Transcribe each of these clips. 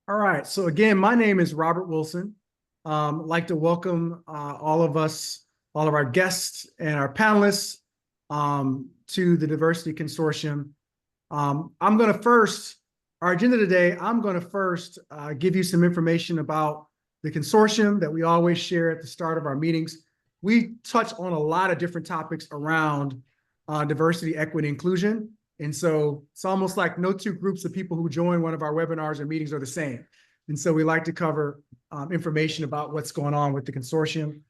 All right. So again, my name is Robert Wilson. I'd like to welcome all of our guests and our panelists to the Diversity Consortium. Our agenda today, I'm going to first give you some information about the consortium that we always share at the start of our meetings. We touch on a lot of different topics around diversity, equity, inclusion. And so it's almost like no two groups of people who join one of our webinars or meetings are the same. And so we like to cover information about what's going on with the consortium.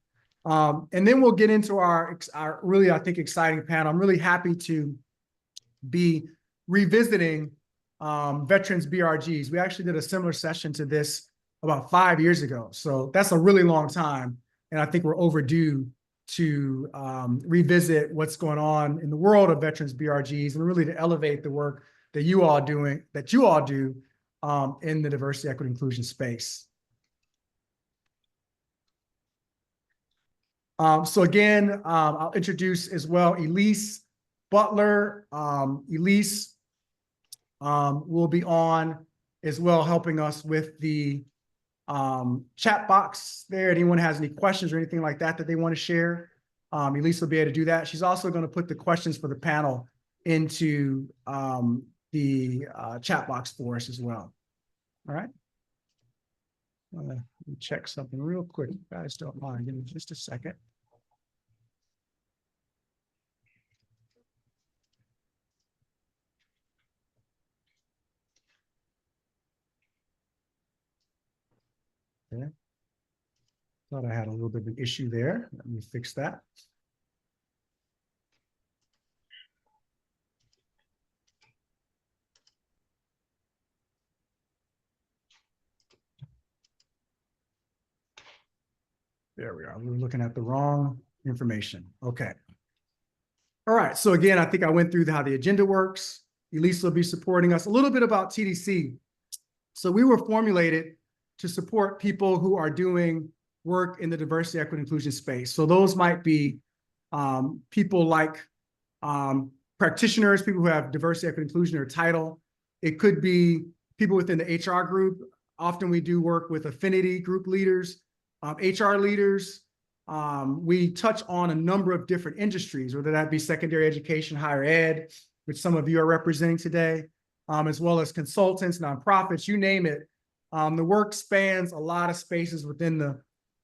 And then we'll get into our really, I think, exciting panel. I'm really happy to be revisiting veterans BRGs. We actually did a similar session to this about 5 years ago. So that's a really long time. And I think we're overdue to revisit what's going on in the world of veterans BRGs and really to elevate the work that you all do in the diversity, equity, inclusion space. So again, I'll introduce as well Elise Butler. Elise will be on as well, helping us with the chat box there. Anyone has any questions or anything like that they want to share, Elise will be able to do that. She's also going to put the questions for the panel into the chat box for us as well. All right. Let me check something real quick. You guys don't mind. Give me just a second. Okay. Thought I had a little bit of an issue there. Let me fix that. There we are. We were looking at the wrong information. Okay. All right. So again, I think I went through how the agenda works. Elise will be supporting us. A little bit about TDC. So we were formulated to support people who are doing work in the diversity, equity, inclusion space. So those might be people like practitioners, people who have diversity, equity, inclusion or title. It could be people within the HR group. Often we do work with affinity group leaders, HR leaders. We touch on a number of different industries, whether that be secondary education, higher ed, which some of you are representing today, as well as consultants, nonprofits, you name it. The work spans a lot of spaces within the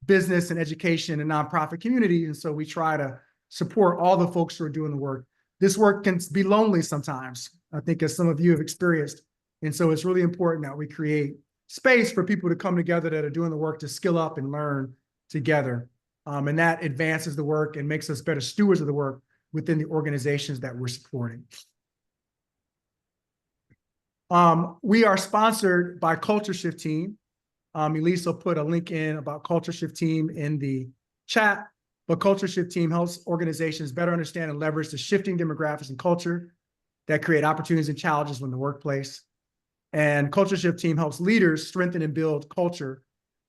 business and education and nonprofit community. And so we try to support all the folks who are doing the work. This work can be lonely sometimes, I think, as some of you have experienced. And so it's really important that we create space for people to come together that are doing the work to skill up and learn together. And that advances the work and makes us better stewards of the work within the organizations that we're supporting. We are sponsored by Culture Shift Team. Elise will put a link in about Culture Shift Team in the chat, but Culture Shift Team helps organizations better understand and leverage the shifting demographics and culture that create opportunities and challenges in the workplace. And Culture Shift Team helps leaders strengthen and build culture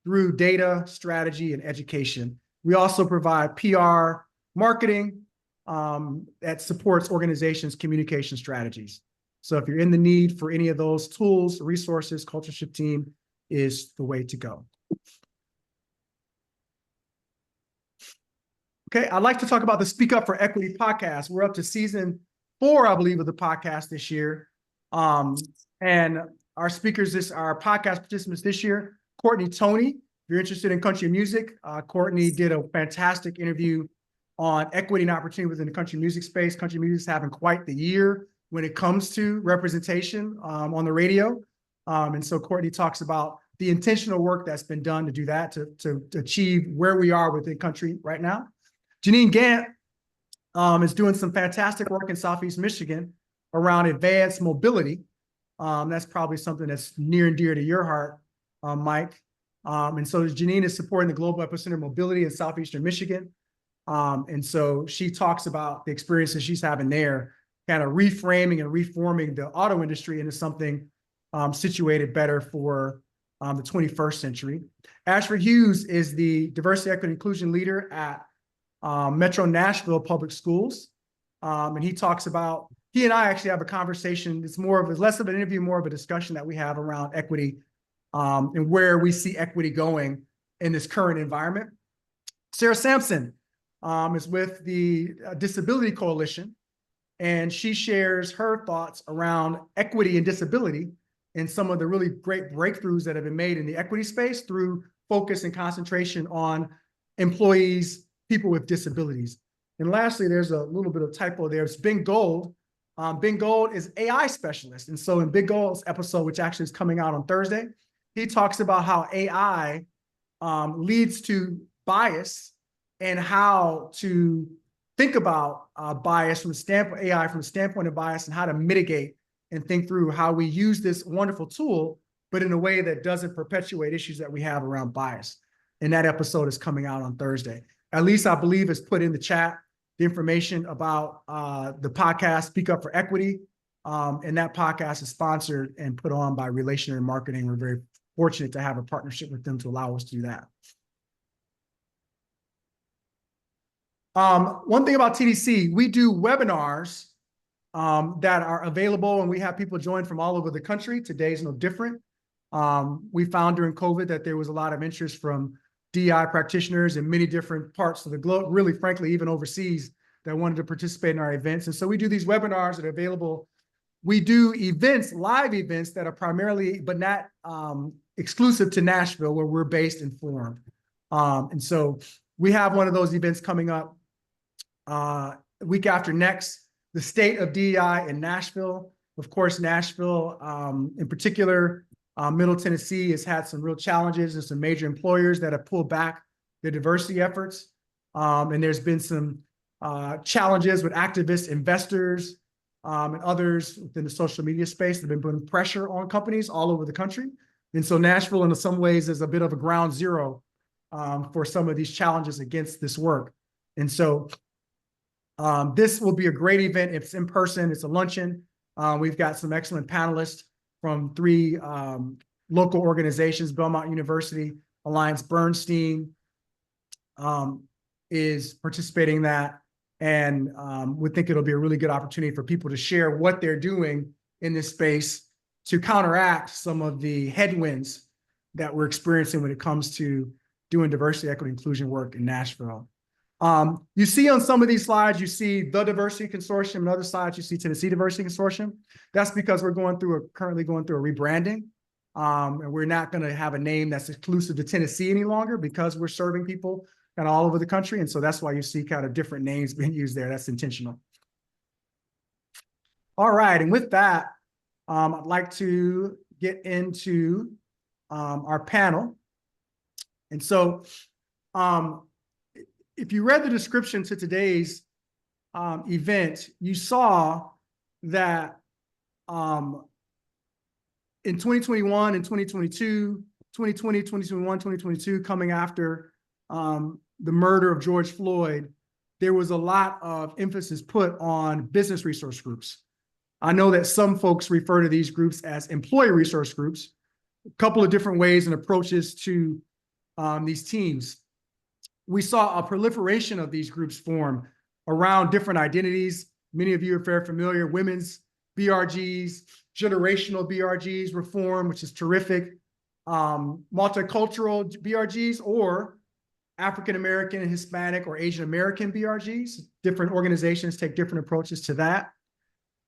through data, strategy, and education. We also provide PR marketing that supports organizations' communication strategies. So if you're in the need for any of those tools, resources, Culture Shift Team is the way to go. Okay, I'd like to talk about the Speak Up for Equity podcast. We're up to season 4, I believe, of the podcast this year. And our speakers, our podcast participants this year, Courtney Tony. If you're interested in country music, Courtney did a fantastic interview on equity and opportunity within the country music space. Country music is having quite the year when it comes to representation on the radio. And so Courtney talks about the intentional work that's been done to do that, to achieve where we are within country right now. Janine Gant is doing some fantastic work in Southeast Michigan around advanced mobility. That's probably something that's near and dear to your heart, Mike. And so Janine is supporting the Global Epicenter Mobility in Southeastern Michigan. And so she talks about the experiences she's having there, kind of reframing and reforming the auto industry into something situated better for the 21st century. Ashford Hughes is the diversity, equity, inclusion leader at Metro Nashville Public Schools. And he talks about, he and I actually have a conversation. It's less of an interview, more of a discussion that we have around equity and where we see equity going in this current environment. Sarah Sampson is with the Disability Coalition, and she shares her thoughts around equity and disability and some of the really great breakthroughs that have been made in the equity space through focus and concentration on employees, people with disabilities. And lastly, there's a little bit of typo there. It's Ben Gold. Ben Gold is AI specialist. And so in Big Gold's episode, which actually is coming out on Thursday, he talks about how AI leads to bias and how to think about bias from the standpoint AI from the standpoint of bias and how to mitigate and think through how we use this wonderful tool, but in a way that doesn't perpetuate issues that we have around bias. And that episode is coming out on Thursday. At least I believe is put in the chat the information about the podcast, Speak Up for Equity. And that podcast is sponsored and put on by Relationary Marketing. We're very fortunate to have a partnership with them to allow us to do that. One thing about TDC, we do webinars that are available, and we have people join from all over the country. Today's no different. We found during COVID that there was a lot of interest from DEI practitioners in many different parts of the globe, really, frankly, even overseas, that wanted to participate in our events. And so we do these webinars that are available. We do events, live events that are primarily, but not exclusive to Nashville, where we're based and formed. And so we have one of those events coming up week after next, the State of DEI in Nashville. Of course, Nashville, in particular, Middle Tennessee has had some real challenges and some major employers that have pulled back their diversity efforts. And there's been some challenges with activists, investors, and others within the social media space that have been putting pressure on companies all over the country. And so Nashville, in some ways, is a bit of a ground zero for some of these challenges against this work. And so this will be a great event. It's in person. It's a luncheon. We've got some excellent panelists from 3 local organizations. Belmont University, Alliance Bernstein is participating in that. And we think it'll be a really good opportunity for people to share what they're doing in this space to counteract some of the headwinds that we're experiencing when it comes to doing diversity, equity, inclusion work in Nashville. You see on some of these slides, you see the Diversity Consortium, and other slides you see Tennessee Diversity Consortium. That's because we're currently going through a rebranding. And we're not going to have a name that's exclusive to Tennessee any longer because we're serving people kind of all over the country. And so that's why you see kind of different names being used there. That's intentional. All right. And with that, I'd like to get into our panel. And so if you read the description to today's event, you saw that in 2021 and 2022, 2020, 2021, 2022, coming after the murder of George Floyd, there was a lot of emphasis put on business resource groups. I know that some folks refer to these groups as employee resource groups, a couple of different ways and approaches to these teams. We saw a proliferation of these groups form around different identities. Many of you are very familiar, women's BRGs, generational BRGs were formed, which is terrific. Multicultural BRGs or African-American and Hispanic or Asian American BRGs. Different organizations take different approaches to that.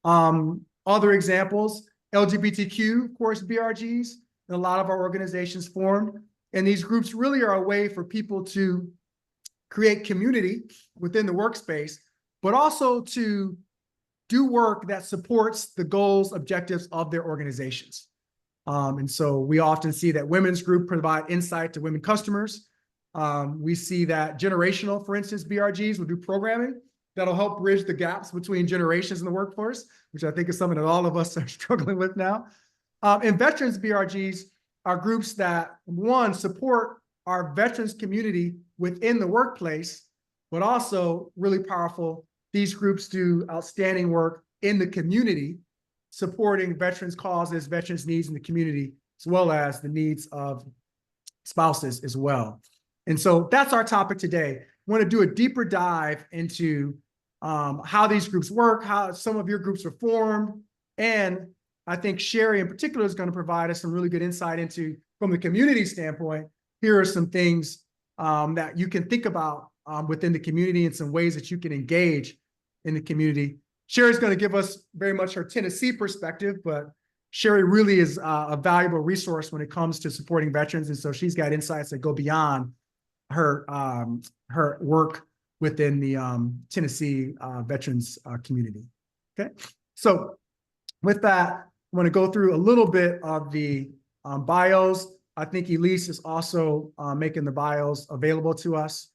Other examples, LGBTQ, of course, BRGs, and a lot of our organizations formed. And these groups really are a way for people to create community within the workspace, but also to do work that supports the goals, objectives of their organizations. And so we often see that women's group provide insight to women customers. We see that generational, for instance, BRGs will do programming that'll help bridge the gaps between generations in the workforce, which I think is something that all of us are struggling with now. And veterans BRGs are groups that, one, support our veterans community within the workplace, but also really powerful. These groups do outstanding work in the community, supporting veterans causes, veterans needs in the community, as well as the needs of spouses as well. And so that's our topic today. I want to do a deeper dive into how these groups work, how some of your groups are formed. And I think Sherry in particular is going to provide us some really good insight into from the community standpoint, here are some things that you can think about within the community and some ways that you can engage in the community. Sherry's going to give us very much her Tennessee perspective, but Sherry really is a valuable resource when it comes to supporting veterans. And so she's got insights that go beyond her work within the Tennessee veterans community. Okay, so with that, I'm going to go through a little bit of the bios. I think Elise is also making the bios available to us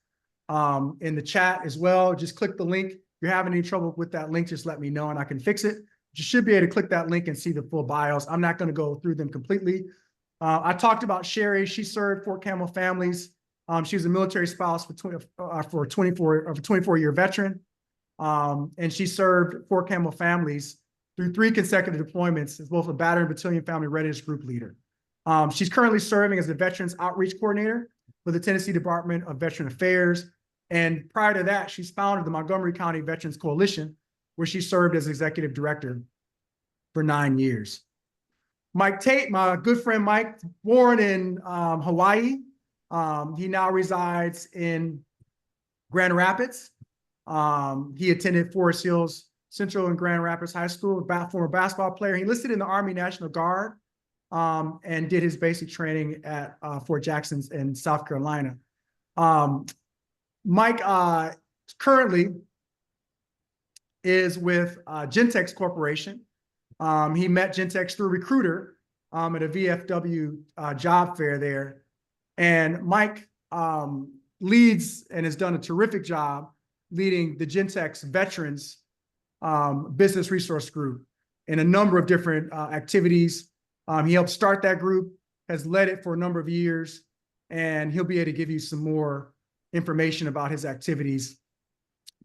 in the chat as well. Just click the link. If you're having any trouble with that link, just let me know and I can fix it. You should be able to click that link and see the full bios. I'm not going to go through them completely. I talked about Sherry. She served Fort Campbell families. She was a military spouse for a 24-year veteran. And she served Fort Campbell families through 3 consecutive deployments as both a battalion battalion family readiness group leader. She's currently serving as the Veterans Outreach Coordinator for the Tennessee Department of Veteran Affairs. And prior to that, she's founded the Montgomery County Veterans Coalition, where she served as Executive Director for 9 years. Mike Tate, my good friend Mike, born in Hawaii. He now resides in Grand Rapids. He attended Forest Hills Central and Grand Rapids High School, former basketball player. He enlisted in the Army National Guard and did his basic training at Fort Jackson in South Carolina. Mike currently is with Gentex Corporation. He met Gentex through a recruiter at a VFW job fair there. And Mike leads and has done a terrific job leading the Gentex Veterans Business Resource Group in a number of different activities. He helped start that group, has led it for a number of years, and he'll be able to give you some more information about his activities,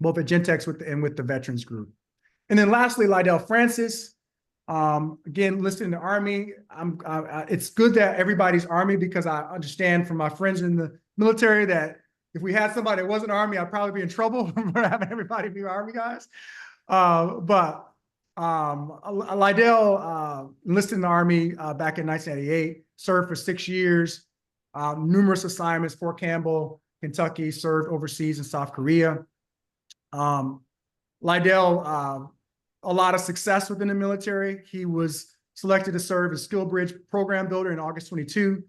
both at Gentex and with the Veterans Group. And then lastly, Lydell Francis, again, listed in the Army. It's good that everybody's Army because I understand from my friends in the military that if we had somebody that wasn't Army, I'd probably be in trouble for having everybody be Army guys. But Lydell enlisted in the Army back in 1998, served for 6 years, numerous assignments, Fort Campbell, Kentucky, served overseas in South Korea. Lydell, a lot of success within the military. He was selected to serve as Skill Bridge Program Builder in August 22.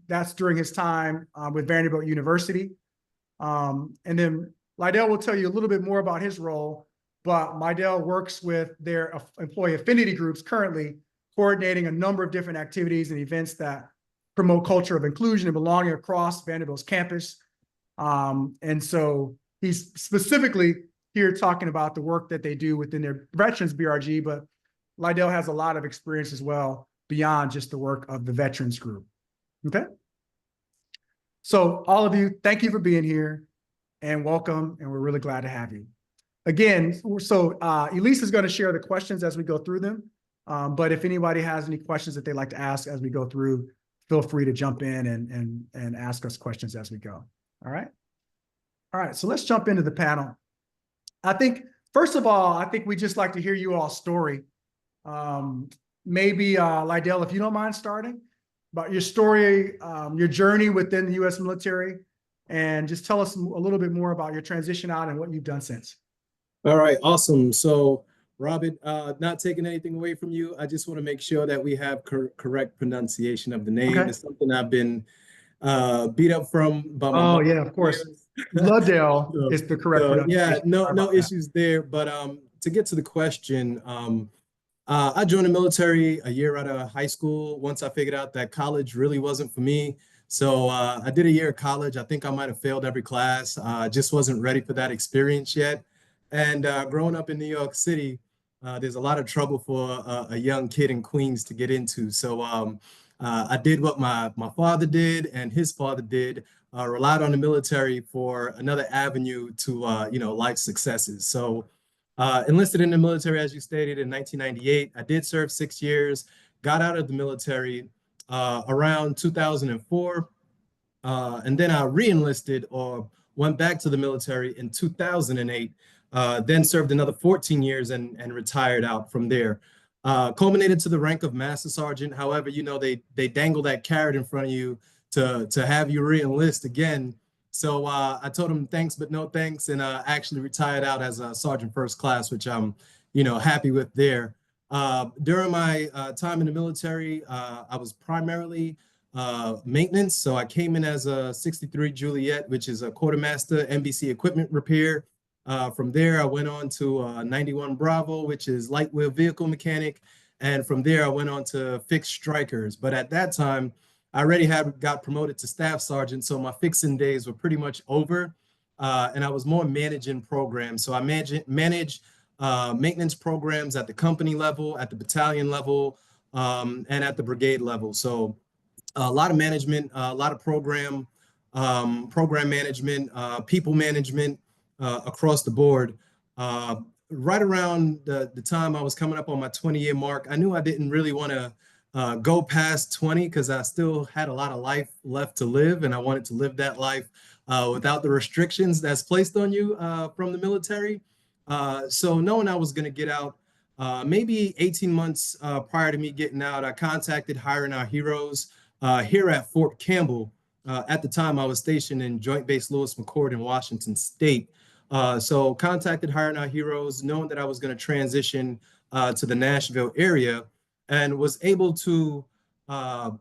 That's during his time with Vanderbilt University. And then Lydell will tell you a little bit more about his role, but Lydell works with their employee affinity groups currently, coordinating a number of different activities and events that promote culture of inclusion and belonging across Vanderbilt's campus. And so he's specifically here talking about the work that they do within their Veterans BRG, but Lydell has a lot of experience as well beyond just the work of the Veterans Group. Okay. So all of you, thank you for being here and welcome. And we're really glad to have you. Again, so Elise is going to share the questions as we go through them. But if anybody has any questions that they'd like to ask as we go through, feel free to jump in and ask us questions as we go. All right. All right. So let's jump into the panel. I think, first of all, I think we'd just like to hear you all's story. Maybe Lydell, if you don't mind starting, about your story, your journey within the U.S. military, and just tell us a little bit more about your transition out and what you've done since. All right, awesome. So, Robert, not taking anything away from you, I just want to make sure that we have correct pronunciation of the name. Okay. It's something I've been beat up from by my mom. Yeah, of course. Lydell is the correct pronunciation. Yeah, no issues there. But to get to the question, I joined the military a year out of high school. Once I figured out that college really wasn't for me. So I did a year of college. I think I might have failed every class. Just wasn't ready for that experience yet. And growing up in New York City, there's a lot of trouble for a young kid in Queens to get into. So I did what my father did and his father did, relied on the military for another avenue to, life successes. So enlisted in the military, as you stated, in 1998. I did serve 6 years, got out of the military around 2004. And then I re-enlisted or went back to the military in 2008, then served another 14 years and retired out from there. culminated to the rank of master sergeant. However, you know, they dangle that carrot in front of you to have you re-enlist again. So I told him thanks, but no thanks, and actually retired out as a sergeant first class, which I'm, you know, happy with there. During my time in the military, I was primarily maintenance. So I came in as a 63 Juliet, which is a quartermaster NBC equipment repair. From there, I went on to 91 Bravo, which is light wheel vehicle mechanic. And from there, I went on to fixed strikers. But at that time, I already got promoted to staff sergeant. So my fixing days were pretty much over. And I was more managing programs. So I manage maintenance programs at the company level, at the battalion level, and at the brigade level. So a lot of management, a lot of program management, people management across the board. Right around the time I was coming up on my 20-year mark, I knew I didn't really want to go past 20 because I still had a lot of life left to live, and I wanted to live that life without the restrictions that's placed on you from the military. So knowing I was going to get out, maybe 18 months prior to me getting out, I contacted Hiring Our Heroes here at Fort Campbell. At the time, I was stationed in Joint Base Lewis McChord in Washington State. So contacted Hiring Our Heroes, knowing that I was going to transition to the Nashville area, and was able to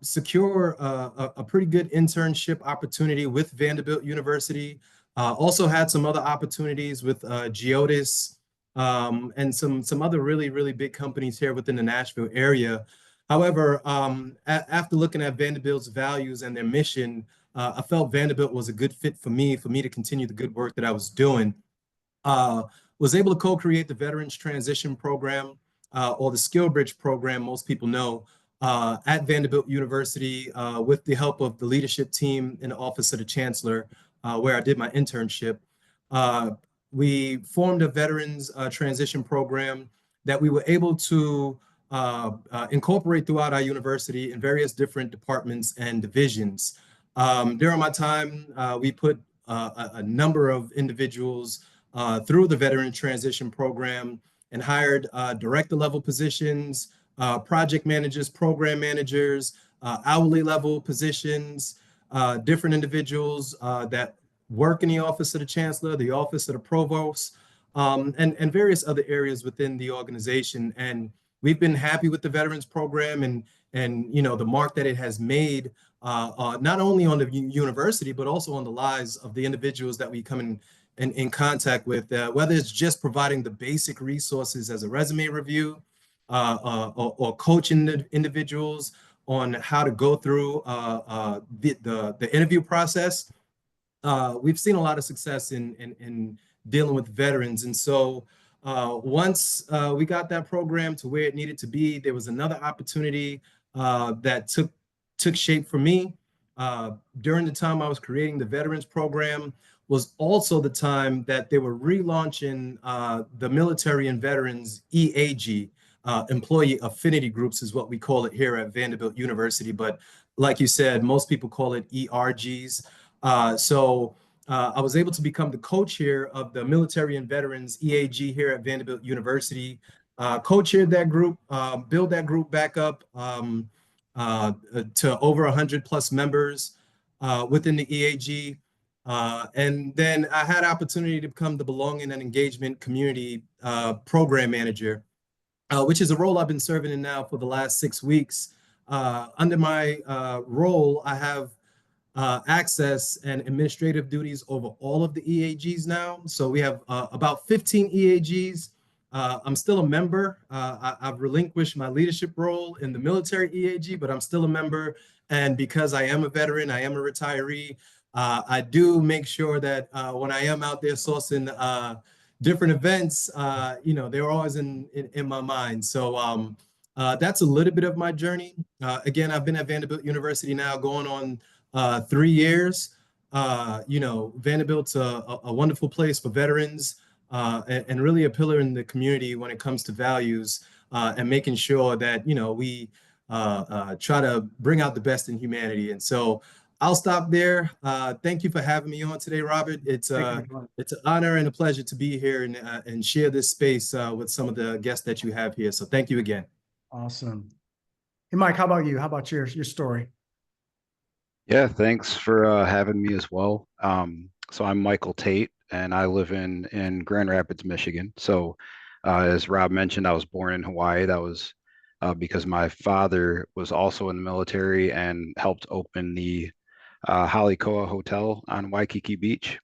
secure a pretty good internship opportunity with Vanderbilt University. Also had some other opportunities with Geodis and some other really, really big companies here within the Nashville area. However, after looking at Vanderbilt's values and their mission, I felt Vanderbilt was a good fit for me to continue the good work that I was doing. Was able to co-create the Veterans Transition Program, or the Skill Bridge Program, most people know, at Vanderbilt University with the help of the leadership team in the Office of the Chancellor, where I did my internship. We formed a Veterans Transition Program that we were able to incorporate throughout our university in various different departments and divisions. During my time, we put a number of individuals through the Veteran Transition Program and hired director level positions, project managers, program managers, hourly level positions, different individuals that work in the Office of the Chancellor, the Office of the Provost, and various other areas within the organization. And we've been happy with the Veterans Program and you know the mark that it has made, not only on the university, but also on the lives of the individuals that we come in contact with, whether it's just providing the basic resources as a resume review, or coaching the individuals on how to go through the interview process. We've seen a lot of success in dealing with veterans. And so once we got that program to where it needed to be, there was another opportunity that took shape for me. During the time I was creating the veterans program was also the time that they were relaunching the military and veterans EAG, employee affinity groups is what we call it here at Vanderbilt University. But like you said, most people call it ERGs. So I was able to become the co-chair of the military and veterans EAG here at Vanderbilt University, co-chaired that group, build that group back up to over 100 plus members within the EAG. And then I had opportunity to become the Belonging and Engagement Community Program Manager, which is a role I've been serving in now for the last 6 weeks. Under my role, I have access and administrative duties over all of the EAGs now. So we have about 15 EAGs. I'm still a member. I've relinquished my leadership role in the military EAG, but I'm still a member. And because I am a veteran, I am a retiree, I do make sure that when I am out there sourcing different events, you know, they're always in my mind. So that's a little bit of my journey. Again, I've been at Vanderbilt University now going on 3 years. You know, Vanderbilt's a wonderful place for veterans and really a pillar in the community when it comes to values and making sure that, you know, we try to bring out the best in humanity. And so I'll stop there. Thank you for having me on today, Robert. It's an honor and a pleasure to be here and share this space with some of the guests that you have here. So thank you again. Awesome. Hey, Mike, how about you? How about your story? Yeah, thanks for having me as well. So I'm Michael Tate, and I live in Grand Rapids, Michigan. So, as Rob mentioned, I was born in Hawaii. That was because my father was also in the military and helped open the Halikoa Hotel on Waikiki Beach.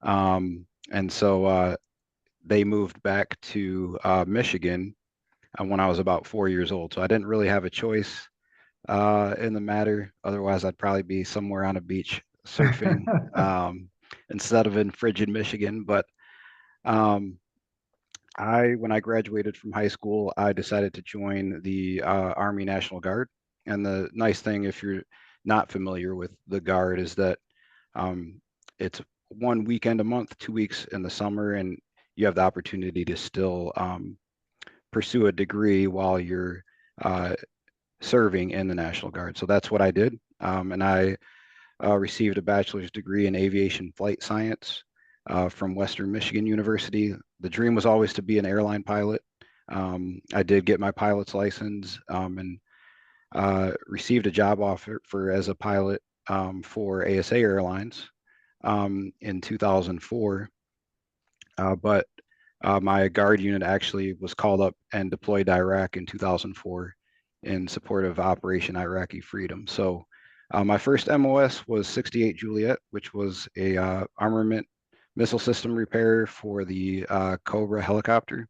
And so they moved back to Michigan when I was about 4 years old. So I didn't really have a choice in the matter. Otherwise, I'd probably be somewhere on a beach surfing instead of in frigid Michigan. But um, when I graduated from high school, I decided to join the Army National Guard. And the nice thing, if you're not familiar with the Guard, is that um, it's one weekend a month, 2 weeks in the summer, and you have the opportunity to still pursue a degree while you're uh, serving in the National Guard. So that's what I did. And I received a bachelor's degree in aviation flight science from Western Michigan University. The dream was always to be an airline pilot. I did get my pilot's license and received a job offer as a pilot for ASA Airlines in 2004. But my guard unit actually was called up and deployed to Iraq in 2004 in support of Operation Iraqi Freedom. So my first MOS was 68 Juliet, which was a armament missile system repair for the Cobra helicopter.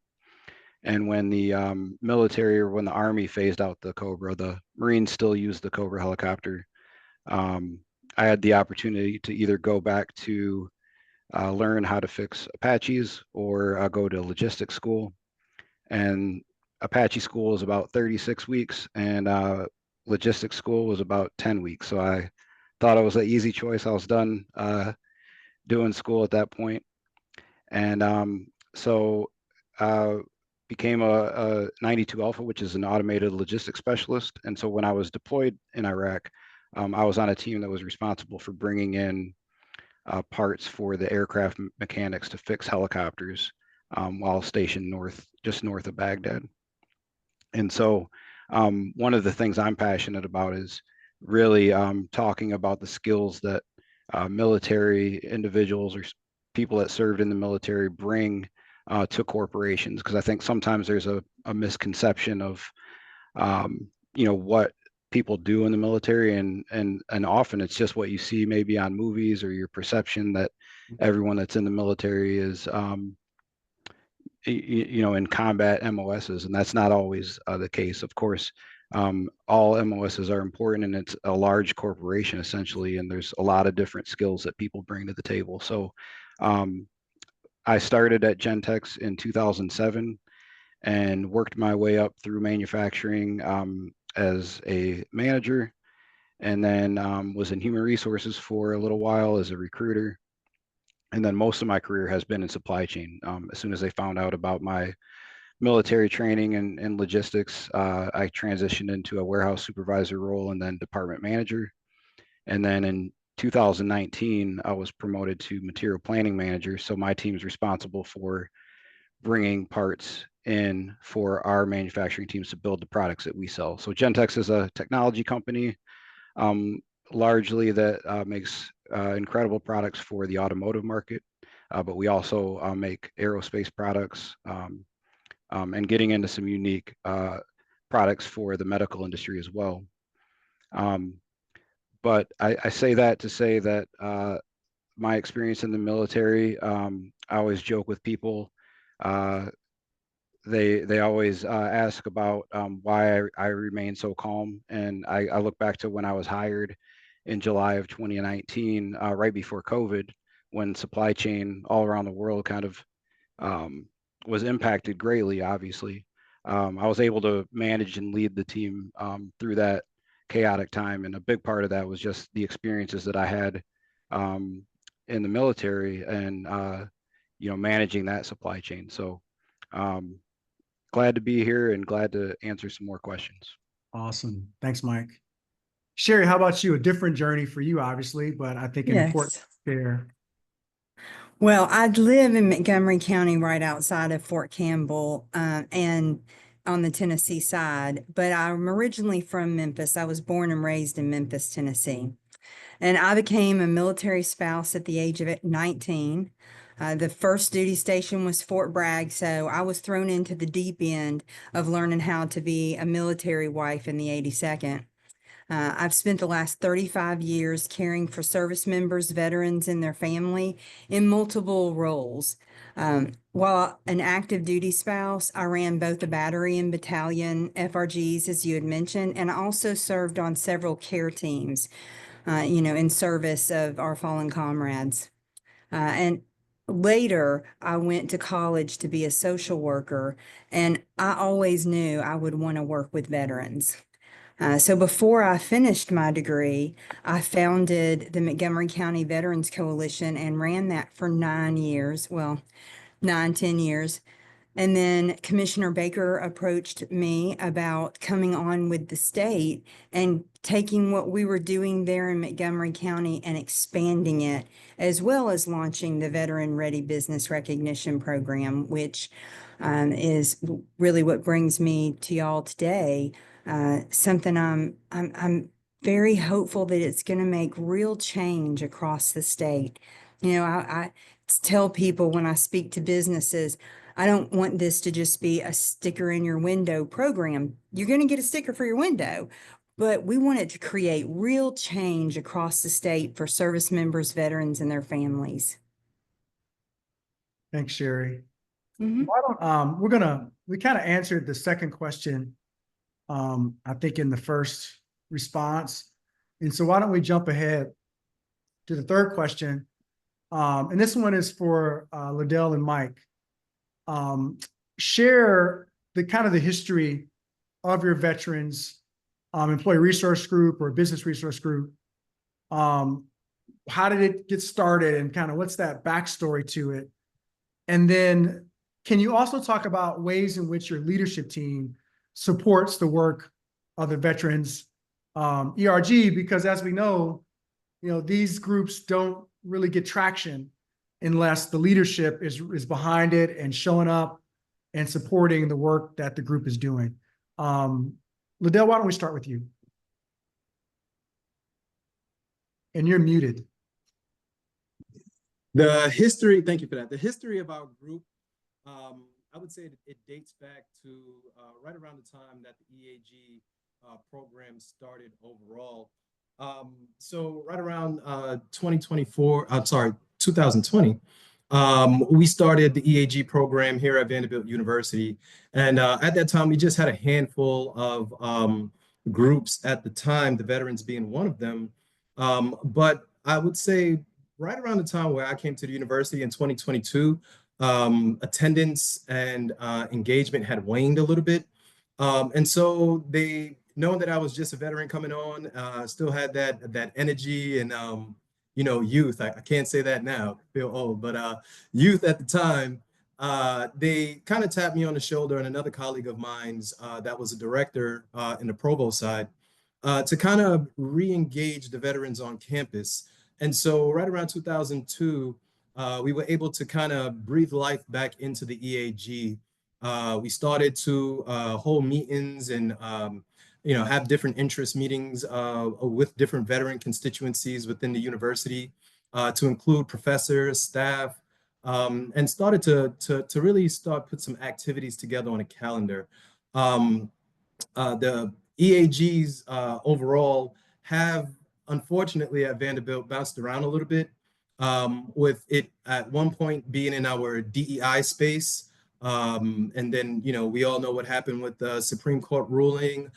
And when the military or when the Army phased out the Cobra, the Marines still used the Cobra helicopter. I had the opportunity to either go back to learn how to fix Apaches or go to logistics school. And Apache school is about 36 weeks and logistics school was about 10 weeks. So I thought it was an easy choice. I was done doing school at that point. And so became a 92 Alpha, which is an automated logistics specialist. And so when I was deployed in Iraq, I was on a team that was responsible for bringing in parts for the aircraft mechanics to fix helicopters while stationed just north of Baghdad. And so one of the things I'm passionate about is really talking about the skills that military individuals or people that served in the military bring to corporations. Because I think sometimes there's a misconception of, what people do in the military, and often it's just what you see maybe on movies or your perception that everyone that's in the military is in combat MOSs, and that's not always the case. Of course, all MOSs are important, and it's a large corporation essentially, and there's a lot of different skills that people bring to the table. So I started at Gentex in 2007 and worked my way up through manufacturing as a manager, and then was in human resources for a little while as a recruiter. And then most of my career has been in supply chain. As soon as they found out about my military training and logistics, I transitioned into a warehouse supervisor role and then department manager. And then in 2019, I was promoted to material planning manager. So my team's responsible for bringing parts in for our manufacturing teams to build the products that we sell. So Gentex is a technology company, largely that makes incredible products for the automotive market, but we also make aerospace products and getting into some unique products for the medical industry as well. But I say that to say that my experience in the military, I always joke with people. They always ask about why I remain so calm, and I look back to when I was hired in July of 2019, right before COVID, when supply chain all around the world kind of was impacted greatly. Obviously, I was able to manage and lead the team through that chaotic time, and a big part of that was just the experiences that I had in the military and managing that supply chain. So. Glad to be here and glad to answer some more questions. Awesome. Thanks, Mike. Sherry, how about you? A different journey for you, obviously, but I think an important Yes. there. Well, I live in Montgomery County, right outside of Fort Campbell, and on the Tennessee side, but I'm originally from Memphis. I was born and raised in Memphis, Tennessee. And I became a military spouse at the age of 19. The first duty station was Fort Bragg, so I was thrown into the deep end of learning how to be a military wife in the 82nd. I've spent the last 35 years caring for service members, veterans, and their family in multiple roles. While an active duty spouse, I ran both the battery and battalion FRGs, as you had mentioned, and I also served on several care teams, in service of our fallen comrades. And later, I went to college to be a social worker, and I always knew I would want to work with veterans. So before I finished my degree, I founded the Montgomery County Veterans Coalition and ran that for 9 years, well, 10 years. And then Commissioner Baker approached me about coming on with the state and taking what we were doing there in Montgomery County and expanding it, as well as launching the Veteran Ready Business Recognition Program, which is really what brings me to y'all today. Something I'm very hopeful that it's going to make real change across the state. I tell people when I speak to businesses, I don't want this to just be a sticker in your window program. You're going to get a sticker for your window, but we want it to create real change across the state for service members, veterans, and their families. Thanks, Sherry. Mhm. Why don't, we kind of answered the second question, I think in the first response. And so why don't we jump ahead to the third question? And this one is for Liddell and Mike. Share the kind of the history of your veterans employee resource group or business resource group. How did it get started and kind of what's that backstory to it? And then can you also talk about ways in which your leadership team supports the work of the veterans ERG? Because as we know, these groups don't really get traction unless the leadership is behind it and showing up and supporting the work that the group is doing. Liddell, why don't we start with you? And you're muted. The history, thank you for that. The history of our group, I would say it dates back to right around the time that the EAG program started overall. So right around 2020, we started the EAG program here at Vanderbilt University. And at that time, we just had a handful of groups at the time, the veterans being one of them. But I would say right around the time where I came to the university in 2022, attendance and engagement had waned a little bit. And so they, knowing that I was just a veteran coming on, still had that energy and youth. I can't say that now, I feel old, but youth at the time, they kind of tapped me on the shoulder, and another colleague of mine's that was a director in the provost side, to kind of re-engage the veterans on campus. And so right around 2002, we were able to kind of breathe life back into the EAG. We started to hold meetings and have different interest meetings with different veteran constituencies within the university, to include professors, staff, and started to really put some activities together on a calendar. The EAGs overall have, unfortunately, at Vanderbilt bounced around a little bit, with it at one point being in our DEI space. And then, we all know what happened with the Supreme Court ruling.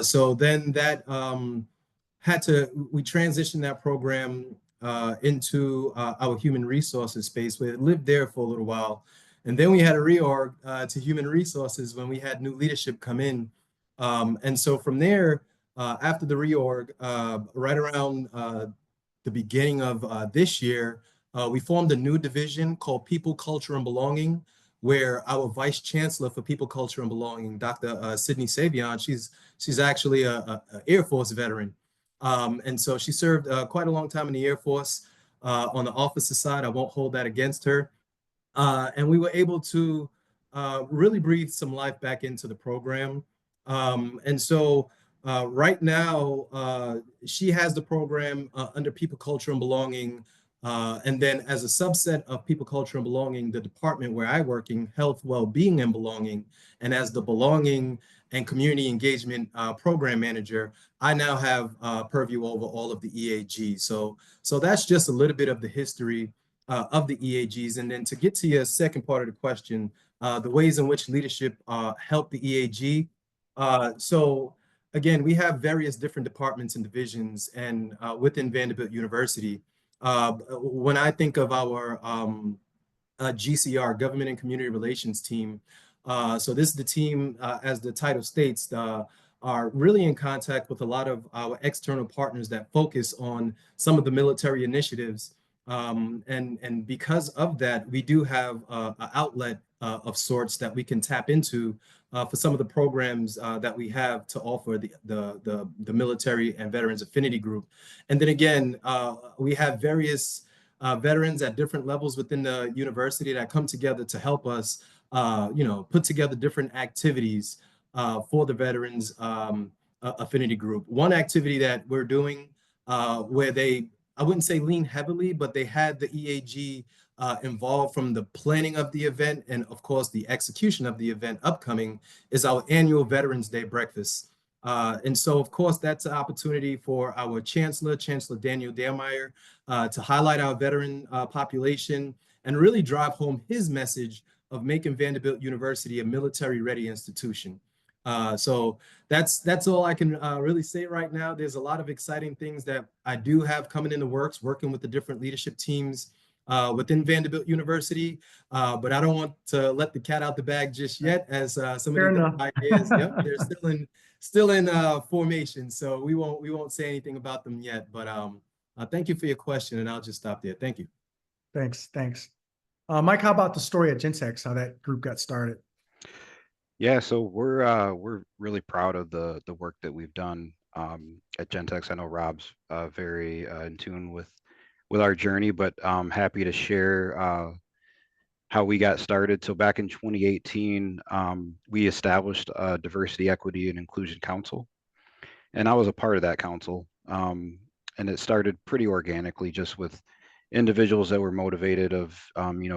So then that we transitioned that program into our human resources space, where it lived there for a little while. And then we had a reorg to human resources when we had new leadership come in. And so from there, after the reorg, right around the beginning of this year, we formed a new division called People, Culture, and Belonging, where our vice chancellor for People, Culture, and Belonging, Dr. Sydney Savion, she's actually a Air Force veteran. And so she served quite a long time in the Air Force on the officer side. I won't hold that against her. And we were able to really breathed some life back into the program. And so right now, she has the program under People, Culture, and Belonging. And then as a subset of People, Culture, and Belonging, the department where I work in Health, Well-Being, and Belonging, and as the Belonging and Community Engagement Program Manager, I now have purview over all of the EAGs. So that's just a little bit of the history of the EAGs. And then to get to your second part of the question, the ways in which leadership help the EAG. So again, we have various different departments and divisions and within Vanderbilt University. When I think of our GCR, Government and Community Relations team, so this is the team, as the title states, are really in contact with a lot of our external partners that focus on some of the military initiatives. And because of that, we do have an outlet of sorts that we can tap into for some of the programs that we have to offer the military and veterans affinity group. And then again, we have various veterans at different levels within the university that come together to help us, put together different activities for the veterans affinity group. One activity that we're doing where I wouldn't say lean heavily, but they had the EAG involved from the planning of the event and of course the execution of the event upcoming is our annual Veterans Day breakfast. And so of course that's an opportunity for our Chancellor Daniel Dearmeyer, to highlight our veteran population and really drive home his message of making Vanderbilt University a military-ready institution. So that's all I can really say right now. There's a lot of exciting things that I do have coming in the works, working with the different leadership teams within Vanderbilt University. But I don't want to let the cat out the bag just yet, as some of the ideas, yep, they're still in formation. So we won't say anything about them yet. But thank you for your question, and I'll just stop there. Thank you. Thanks. Mike, how about the story at Gentex, how that group got started? Yeah, so we're really proud of the work that we've done at Gentex. I know Rob's very in tune with our journey, but I'm happy to share how we got started. So back in 2018, we established a Diversity, Equity, and Inclusion Council, and I was a part of that council. And it started pretty organically, just with individuals that were motivated of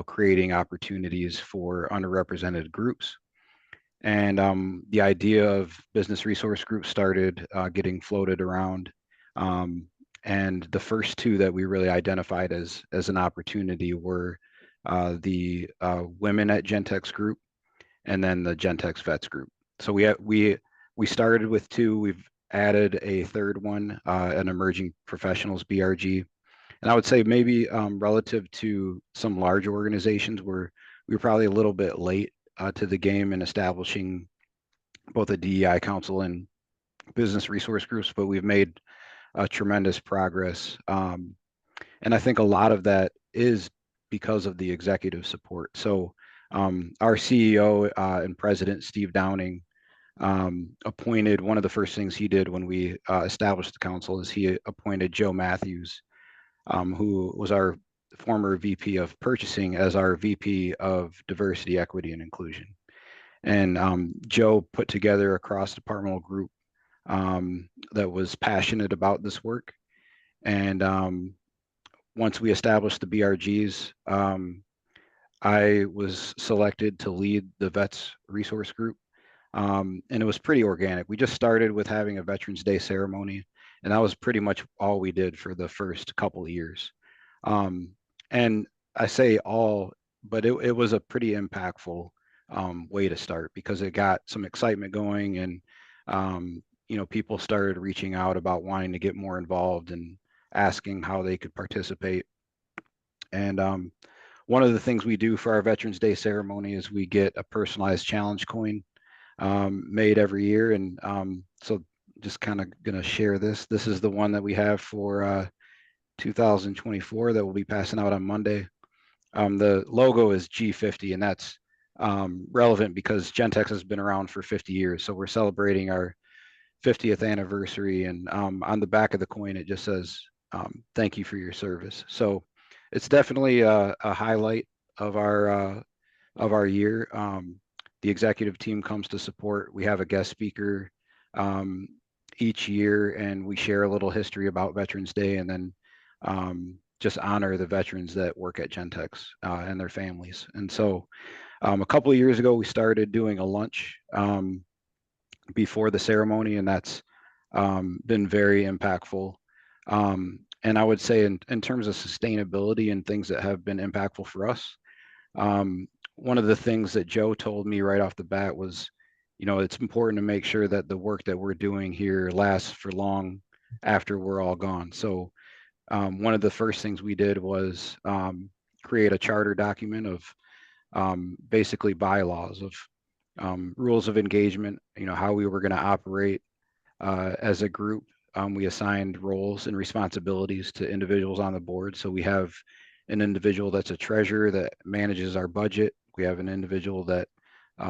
creating opportunities for underrepresented groups. And the idea of business resource groups started getting floated around. And the first two that we really identified as an opportunity were the women at Gentex group and then the Gentex vets group. So we started with two. We've added a third one, an emerging professionals BRG. And I would say maybe relative to some large organizations, we were probably a little bit late to the game in establishing both a DEI council and business resource groups, but we've made tremendous progress. And I think a lot of that is because of the executive support. So our CEO and president, Steve Downing, appointed, one of the first things he did when we established the council is he appointed Joe Matthews, who was our former VP of purchasing, as our VP of diversity, equity, and inclusion. And Joe put together a cross-departmental group that was passionate about this work. And once we established the BRGs, I was selected to lead the Vets Resource Group. And it was pretty organic. We just started with having a Veterans Day ceremony, and that was pretty much all we did for the first couple of years. And I say all, but it was a pretty impactful way to start, because it got some excitement going, and people started reaching out about wanting to get more involved and asking how they could participate. And one of the things we do for our Veterans Day ceremony is we get a personalized challenge coin made every year. And so just kind of going to share this. This is the one that we have for 2024 that we'll be passing out on Monday. The logo is G50, and that's relevant because Gentex has been around for 50 years. So we're celebrating our 50th anniversary. And on the back of the coin, it just says, thank you for your service. So it's definitely a highlight of our year. the executive team comes to support. We have a guest speaker each year, and we share a little history about Veterans Day, and then just honor the veterans that work at Gentex and their families. And so a couple of years ago, we started doing a lunch before the ceremony, and that's been very impactful. And I would say in terms of sustainability and things that have been impactful for us, one of the things that Joe told me right off the bat was, you know, it's important to make sure that the work that we're doing here lasts for long after we're all gone. So one of the first things we did was create a charter document of basically bylaws of rules of engagement, you know, how we were going to operate as a group. We assigned roles and responsibilities to individuals on the board. So we have an individual that's a treasurer that manages our budget. We have an individual that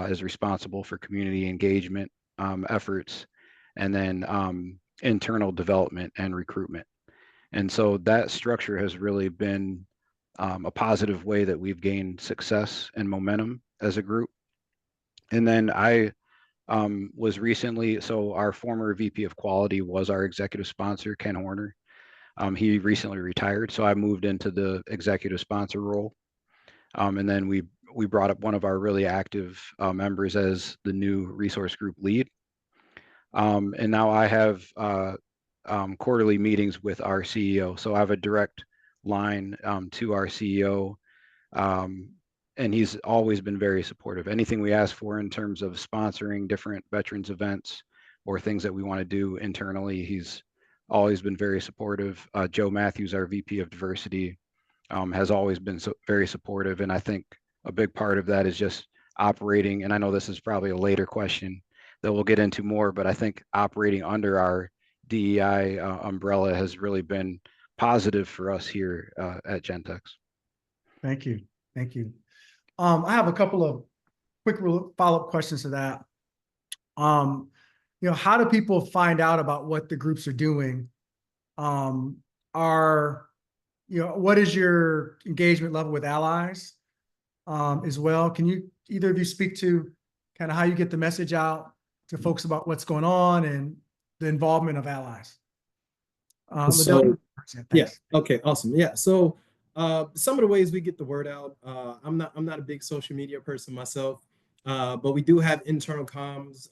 is responsible for community engagement efforts, and then internal development and recruitment. And so that structure has really been a positive way that we've gained success and momentum as a group. And then I was recently, so our former VP of Quality was our executive sponsor, Ken Horner. He recently retired, so I moved into the executive sponsor role. And then we brought up one of our really active members as the new resource group lead. And now I have quarterly meetings with our CEO. So I have a direct line to our CEO. And he's always been very supportive. Anything we ask for in terms of sponsoring different veterans events or things that we want to do internally, he's always been very supportive. Joe Matthews, our VP of Diversity, has always been very supportive. And I think a big part of that is just operating. And I know this is probably a later question that we'll get into more, but I think operating under our DEI umbrella has really been positive for us here at Gentex. Thank you. Thank you. I have a couple of quick follow-up questions to that. You know, how do people find out about what the groups are doing? You know, what is your engagement level with allies as well? Can you, either of you, speak to kind of how you get the message out to folks about what's going on and the involvement of allies? Yeah. Okay. Awesome. Yeah. So some of the ways we get the word out, I'm not a big social media person myself, but we do have internal comms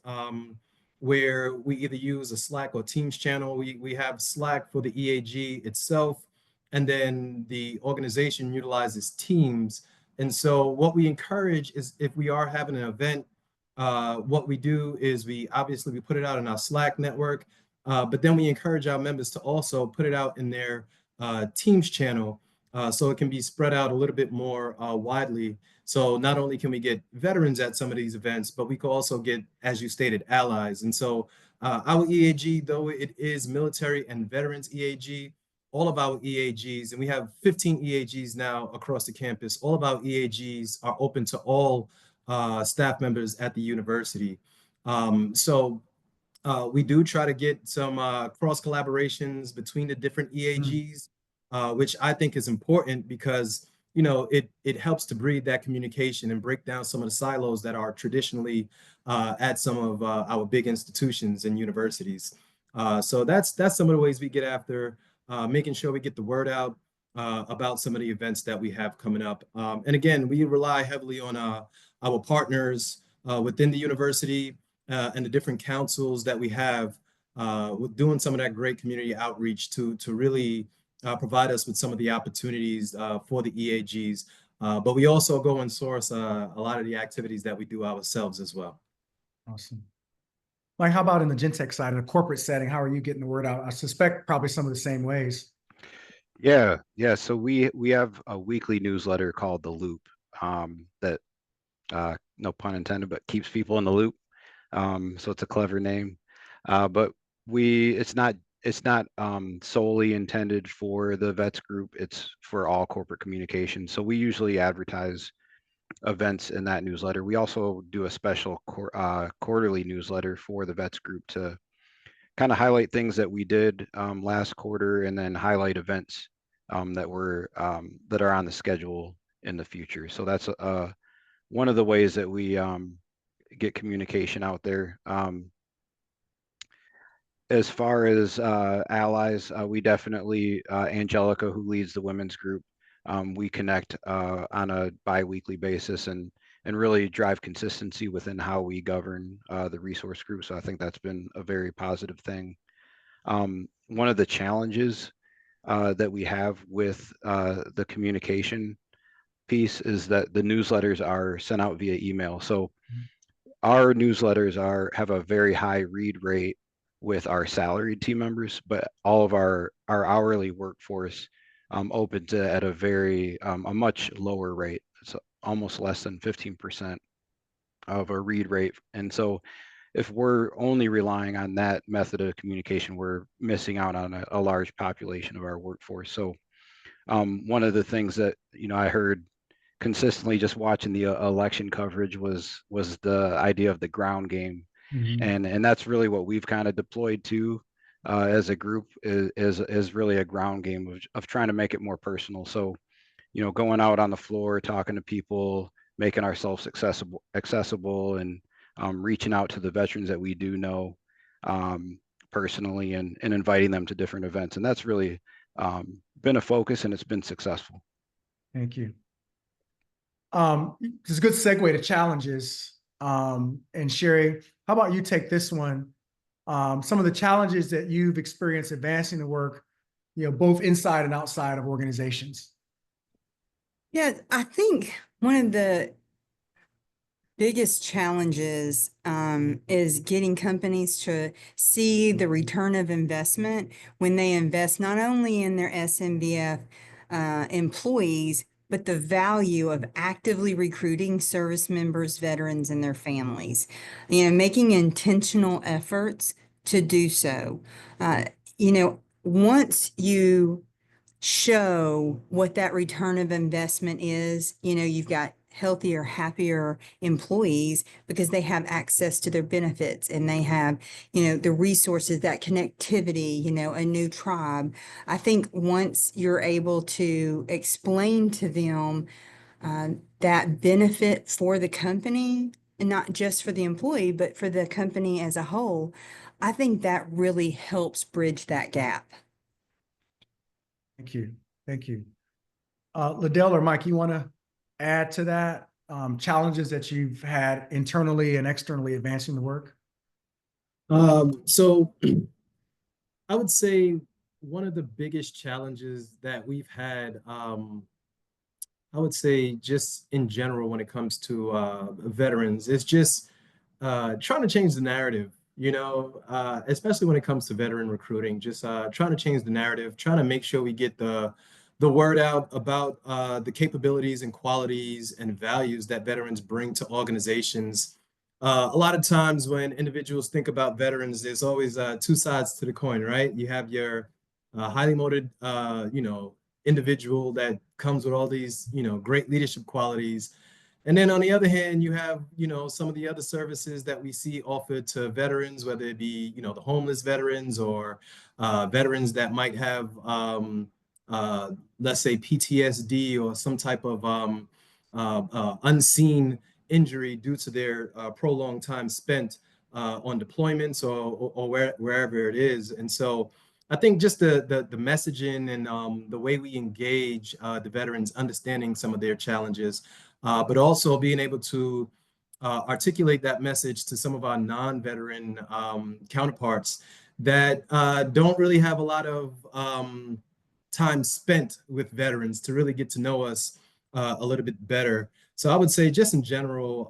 where we either use a Slack or Teams channel. We have Slack for the EAG itself, and then the organization utilizes Teams. And so what we encourage is, if we are having an event, what we do is we put it out in our Slack network, but then we encourage our members to also put it out in their Teams channel, so it can be spread out a little bit more widely. So not only can we get veterans at some of these events, but we can also get, as you stated, allies. And so our EAG, though it is military and veterans EAG, all of our EAGs, and we have 15 EAGs now across the campus, all of our EAGs are open to all staff members at the university. So we do try to get some cross collaborations between the different EAGs, which I think is important because, you know, it helps to breed that communication and break down some of the silos that are traditionally at some of our big institutions and universities. So that's some of the ways we get after making sure we get the word out about some of the events that we have coming up. And again, we rely heavily on our partners within the university and the different councils that we have with doing some of that great community outreach to really provide us with some of the opportunities for the EAGs. But we also go and source a lot of the activities that we do ourselves as well. Awesome. Mike, how about in the Gentex side, in a corporate setting, how are you getting the word out? I suspect probably some of the same ways. Yeah. So we have a weekly newsletter called The Loop that, no pun intended, but keeps people in the loop. So it's a clever name, but it's not solely intended for the vets group. It's for all corporate communication. So we usually advertise events in that newsletter. We also do a special quarterly newsletter for the vets group to kind of highlight things that we did last quarter, and then highlight events that are on the schedule in the future. So that's one of the ways that we get communication out there. As far as allies, we definitely, Angelica, who leads the women's group, we connect on a bi-weekly basis and really drive consistency within how we govern the resource group. So I think that's been a very positive thing. One of the challenges that we have with the communication piece is that the newsletters are sent out via email. So our newsletters have a very high read rate with our salaried team members, but all of our hourly workforce opens it at a much lower rate. It's almost less than 15% of a read rate. And so if we're only relying on that method of communication, we're missing out on a large population of our workforce. So one of the things that, I heard consistently just watching the election coverage was the idea of the ground game. And that's really what we've kind of deployed to as a group is really a ground game of trying to make it more personal. So, going out on the floor, talking to people, making ourselves accessible and reaching out to the veterans that we do know personally and inviting them to different events. And that's really been a focus, and it's been successful. Thank you. It's a good segue to challenges. And Sherry, how about you take this one? Some of the challenges that you've experienced advancing the work, both inside and outside of organizations. Yeah, I think one of the biggest challenges is getting companies to see the return of investment when they invest not only in their SMBF employees, but the value of actively recruiting service members, veterans, and their families. Making intentional efforts to do so. Once you show what that return of investment is, you've got healthier, happier employees because they have access to their benefits and they have, the resources, that connectivity, a new tribe. I think once you're able to explain to them that benefit for the company, and not just for the employee, but for the company as a whole, I think that really helps bridge that gap. Thank you. Thank you. Liddell or Mike, you want to add to that? Challenges that you've had internally and externally advancing the work? So I would say one of the biggest challenges that we've had, I would say just in general when it comes to veterans, is just trying to change the narrative, especially when it comes to veteran recruiting, just trying to change the narrative, trying to make sure we get the word out about the capabilities and qualities and values that veterans bring to organizations. A lot of times when individuals think about veterans, there's always two sides to the coin, right? You have your highly motivated, individual that comes with all these, great leadership qualities. And then on the other hand, you have, some of the other services that we see offered to veterans, whether it be, the homeless veterans or veterans that might have, let's say, PTSD or some type of unseen injury due to their prolonged time spent on deployments or wherever it is. And so I think just the messaging and the way we engage the veterans, understanding some of their challenges, but also being able to articulate that message to some of our non-veteran counterparts that don't really have a lot of time spent with veterans to really get to know us a little bit better. So I would say just in general,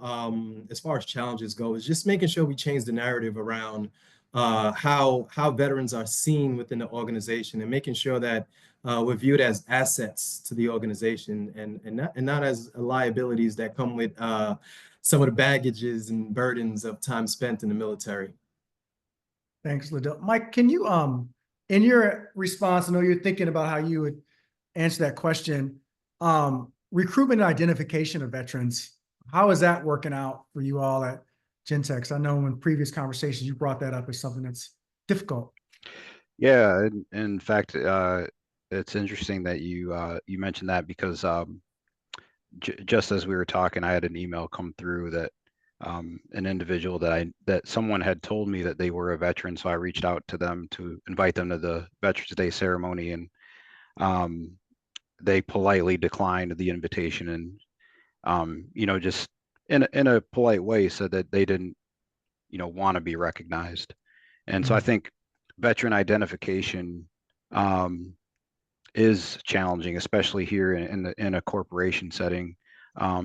as far as challenges go, is just making sure we change the narrative around how veterans are seen within the organization and making sure that we're viewed as assets to the organization and not as liabilities that come with some of the baggages and burdens of time spent in the military. Thanks, Liddell. Mike, can you, in your response, I know you're thinking about how you would answer that question. Recruitment and identification of veterans, how is that working out for you all at Gentex? I know in previous conversations you brought that up as something that's difficult. Yeah, in fact, it's interesting that you mentioned that because just as we were talking, I had an email come through that an individual that someone had told me that they were a veteran, so I reached out to them to invite them to the Veterans Day ceremony, and they politely declined the invitation, and just in a polite way said that they didn't want to be recognized. And so I think veteran identification is challenging, especially here in a corporation setting.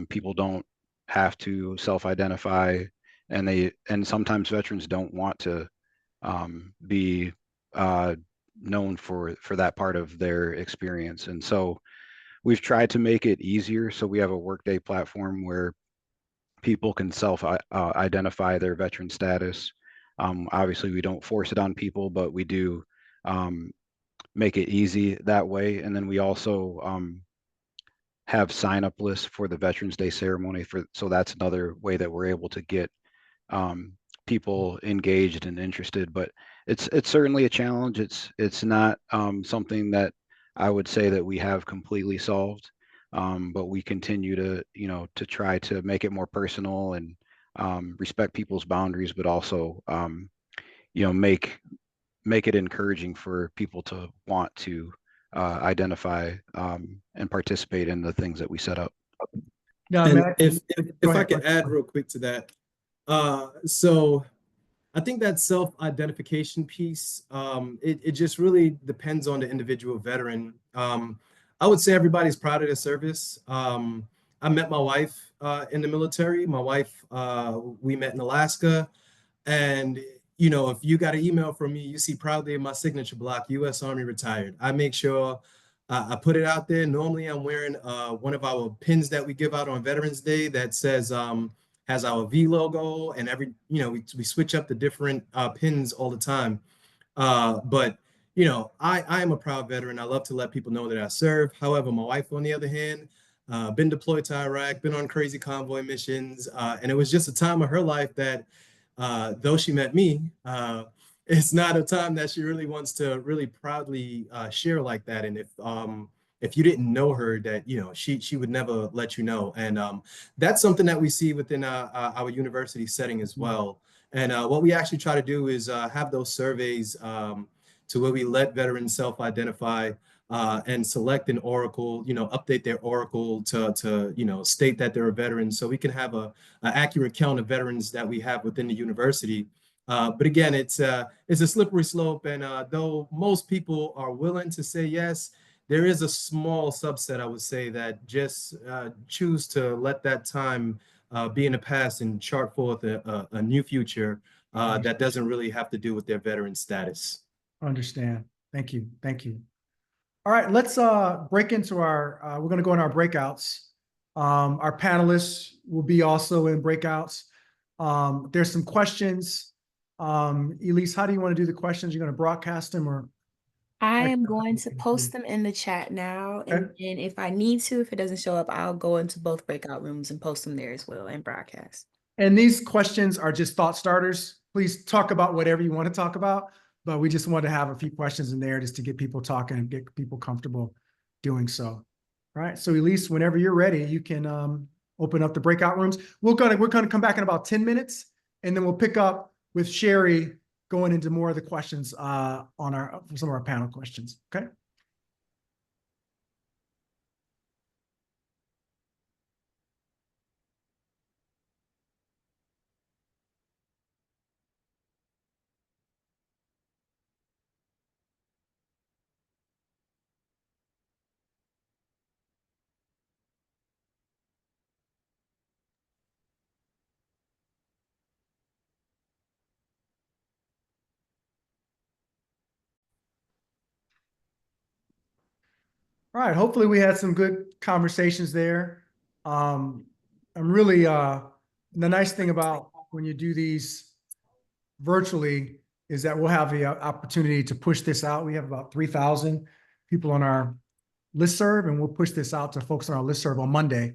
People don't have to self-identify, and sometimes veterans don't want to be known for that part of their experience. And so we've tried to make it easier. So we have a Workday platform where people can identify their veteran status. Obviously, we don't force it on people, but we do make it easy that way. And then we also have sign-up lists for the Veterans Day ceremony. So that's another way that we're able to get people engaged and interested. But it's certainly a challenge. It's not something that I would say that we have completely solved. But we continue to try to make it more personal and respect people's boundaries, but also make it encouraging for people to want to identify and participate in the things that we set up. Now, And Matt, if go I ahead. could add real quick to that, so I think that self-identification piece, it just really depends on the individual veteran. I would say everybody's proud of their service. I met my wife in the military. My wife, we met in Alaska. And, if you got an email from me, you see proudly in my signature block, U.S. Army retired. I make sure I put it out there. Normally, I'm wearing one of our pins that we give out on Veterans Day that says, has our V logo, and we switch up the different pins all the time. But I am a proud veteran. I love to let people know that I serve. However, my wife, on the other hand, been deployed to Iraq, been on crazy convoy missions, and it was just a time of her life that, though she met me, it's not a time that she really wants to really proudly share like that. And if you didn't know her, that she would never let you know. And that's something that we see within our university setting as well. And what we actually try to do is have those surveys to where we let veterans self-identify and select an oracle, update their oracle to state that they're a veteran, so we can have an accurate count of veterans that we have within the university. But again, it's a slippery slope, and though most people are willing to say yes, there is a small subset, I would say, that just choose to let that time be in the past and chart forth a new future that doesn't really have to do with their veteran status. Understand. Thank you. Thank you. All right, let's break into we're going to go in our breakouts. Our panelists will be also in breakouts. There's some questions. Elise, how do you want to do the questions? You're going to broadcast them, or? I am going to post them in the chat now. And then if I need to, if it doesn't show up, I'll go into both breakout rooms and post them there as well and broadcast. And these questions are just thought starters. Please talk about whatever you want to talk about, but we just want to have a few questions in there just to get people talking and get people comfortable doing so. All right. So Elise, whenever you're ready, you can open up the breakout rooms. We're gonna come back in about 10 minutes, and then we'll pick up with Sherry going into more of the questions on some of our panel questions. Okay. All right. Hopefully we had some good conversations there. I'm really, the nice thing about when you do these virtually is that we'll have the opportunity to push this out. We have about 3,000 people on our listserv, and we'll push this out to folks on our listserv on Monday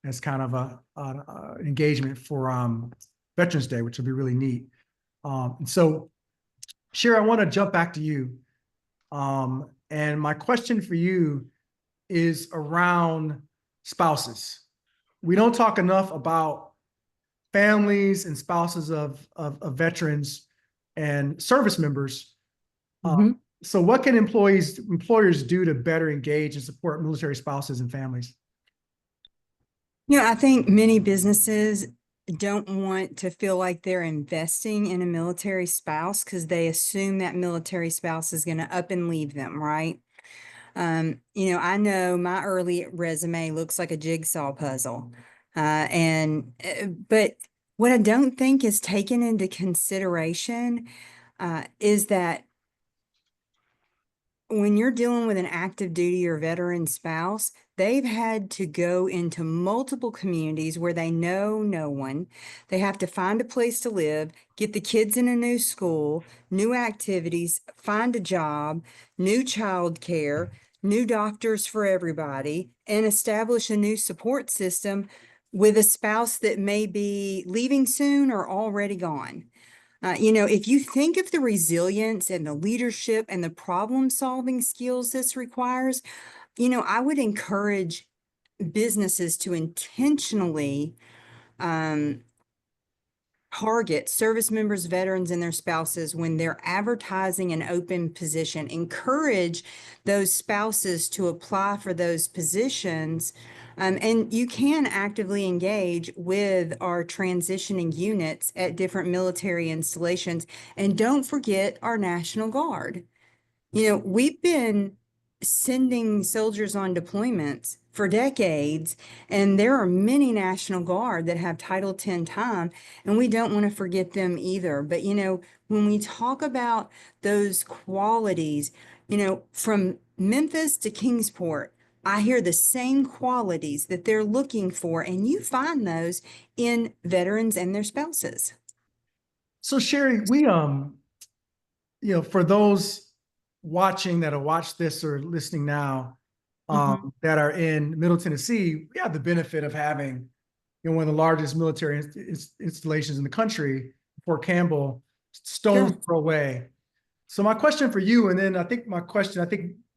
as kind of a engagement for Veterans Day, which will be really neat. And so, Sherry, I want to jump back to you. And my question for you is around spouses. We don't talk enough about families and spouses of veterans and service members. Mhm. So what can employers do to better engage and support military spouses and families? I think many businesses don't want to feel like they're investing in a military spouse because they assume that military spouse is going to up and leave them, right? I know my early resume looks like a jigsaw puzzle. But what I don't think is taken into consideration is that when you're dealing with an active duty or veteran spouse, they've had to go into multiple communities where they know no one. They have to find a place to live, get the kids in a new school, new activities, find a job, new childcare, new doctors for everybody, and establish a new support system with a spouse that may be leaving soon or already gone. If you think of the resilience and the leadership and the problem-solving skills this requires, I would encourage businesses to intentionally target service members, veterans, and their spouses when they're advertising an open position. Encourage those spouses to apply for those positions. And you can actively engage with our transitioning units at different military installations. And don't forget our National Guard. We've been sending soldiers on deployments for decades, and there are many National Guard that have Title X time, and we don't want to forget them either. But, when we talk about those qualities, from Memphis to Kingsport, I hear the same qualities that they're looking for, and you find those in veterans and their spouses. So Sherry, for those watching that have watched this or listening now, that are in Middle Tennessee, we have the benefit of having, one of the largest military installations in the country, Fort Campbell, stone's throw away. So my question for you, and then I think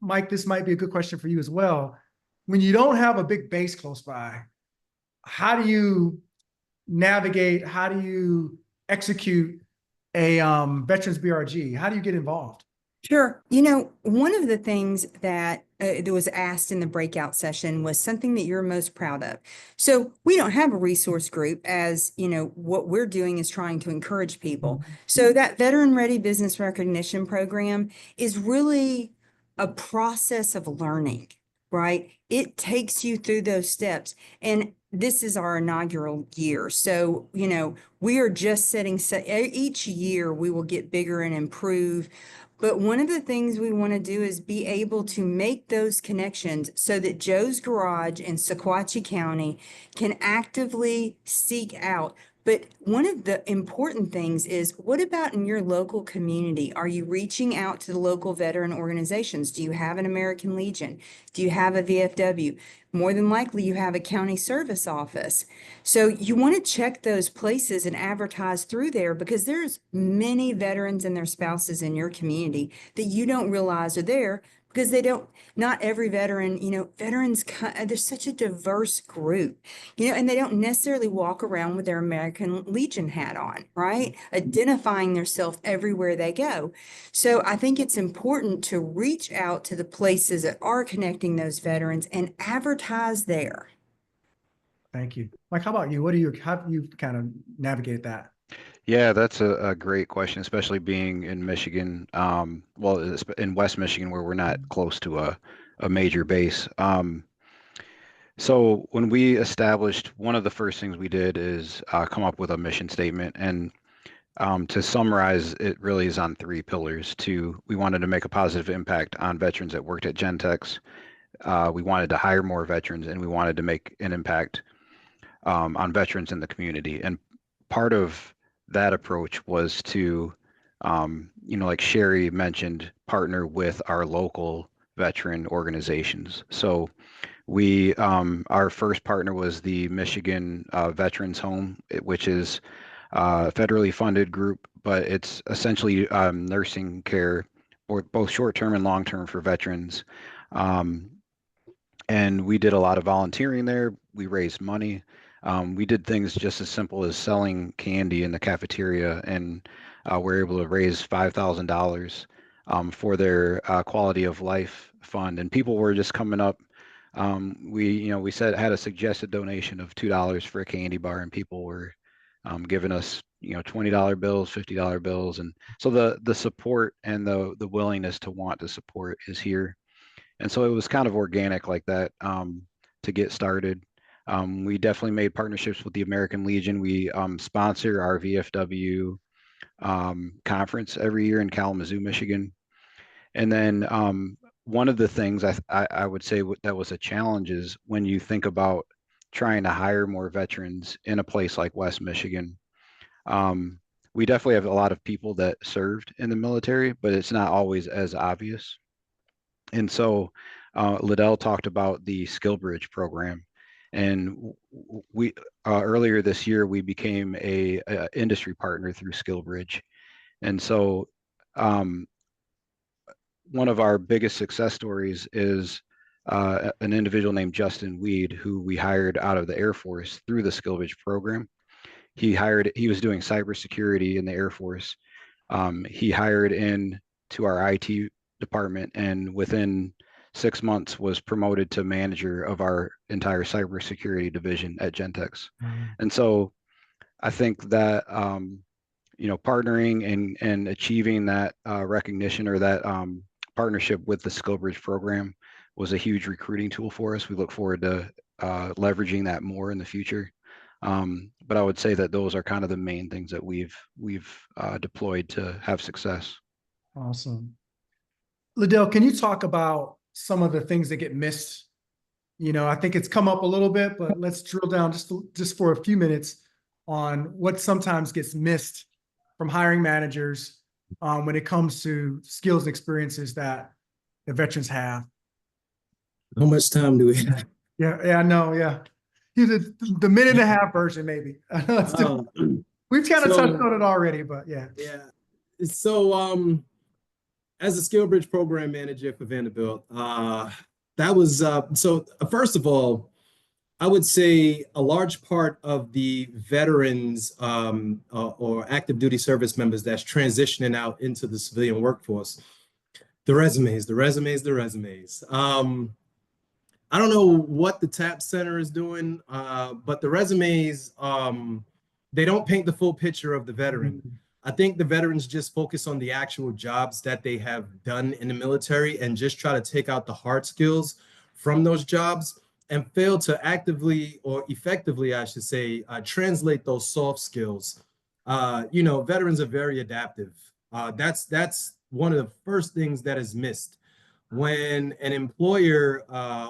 Mike, this might be a good question for you as well. When you don't have a big base close by, how do you navigate? How do you execute a veterans BRG? How do you get involved? Sure. One of the things that was asked in the breakout session was something that you're most proud of. So we don't have a resource group, as what we're doing is trying to encourage people. So that Veteran Ready Business Recognition Program is really a process of learning, right? It takes you through those steps. And this is our inaugural year. So, we are just each year we will get bigger and improve. But one of the things we want to do is be able to make those connections so that Joe's Garage in Sequatchie County can actively seek out. But one of the important things is, what about in your local community? Are you reaching out to the local veteran organizations? Do you have an American Legion? Do you have a VFW? More than likely, you have a county service office. So you want to check those places and advertise through there, because there's many veterans and their spouses in your community that you don't realize are there, because not every veteran, veterans, they're such a diverse group, and they don't necessarily walk around with their American Legion hat on, right? Identifying themselves everywhere they go. So I think it's important to reach out to the places that are connecting those veterans and advertise there. Thank you. Mike, how about you? How do you kind of navigate that? Yeah, that's a great question, especially being in Michigan. In West Michigan, where we're not close to a major base. So when we established, one of the first things we did is come up with a mission statement. And to summarize, it really is on three pillars. We wanted to make a positive impact on veterans that worked at Gentex. We wanted to hire more veterans, and we wanted to make an impact on veterans in the community. And part of that approach was to, like Sherry mentioned, partner with our local veteran organizations. So our first partner was the Michigan Veterans Home, which is a federally funded group, but it's essentially nursing care, both short-term and long-term, for veterans. And we did a lot of volunteering there. We raised money. We did things just as simple as selling candy in the cafeteria, and we're able to raise $5,000 for their quality of life fund. And people were just coming up. We said had a suggested donation of $2 for a candy bar, and people were giving us $20 bills, $50 bills, and so the support and the willingness to want to support is here. And so it was kind of organic like that to get started. We definitely made partnerships with the American Legion. We sponsor our VFW conference every year in Kalamazoo, Michigan. And then one of the things I would say that was a challenge is when you think about trying to hire more veterans in a place like West Michigan. We definitely have a lot of people that served in the military, but it's not always as obvious. And so Liddell talked about the Skill Bridge program. And we earlier this year, we became a industry partner through Skill Bridge. And so one of our biggest success stories is an individual named Justin Weed, who we hired out of the Air Force through the Skill Bridge program. He was doing cybersecurity in the Air Force. He hired in to our IT department, and within 6 months was promoted to manager of our entire cybersecurity division at Gentex. And so I think that partnering and achieving that recognition or that partnership with the Skill Bridge program was a huge recruiting tool for us. We look forward to leveraging that more in the future. But I would say that those are kind of the main things that we've deployed to have success. Awesome. Liddell, can you talk about some of the things that get missed? I think it's come up a little bit, but let's drill down just for a few minutes on what sometimes gets missed from hiring managers when it comes to skills and experiences that the veterans have. How much time do we have? Yeah, I know. Yeah. The minute and a half version, maybe. I know we've kind of touched on it already, but yeah. Yeah. So, as a Skill Bridge program manager for Vanderbilt, that was so. First of all, I would say a large part of the veterans or active duty service members that's transitioning out into the civilian workforce, the resumes. I don't know what the TAP Center is doing, but the resumes, they don't paint the full picture of the veteran. I think the veterans just focus on the actual jobs that they have done in the military and just try to take out the hard skills from those jobs and fail to actively or effectively, I should say, translate those soft skills. Veterans are very adaptive. That's one of the first things that is missed. When an employer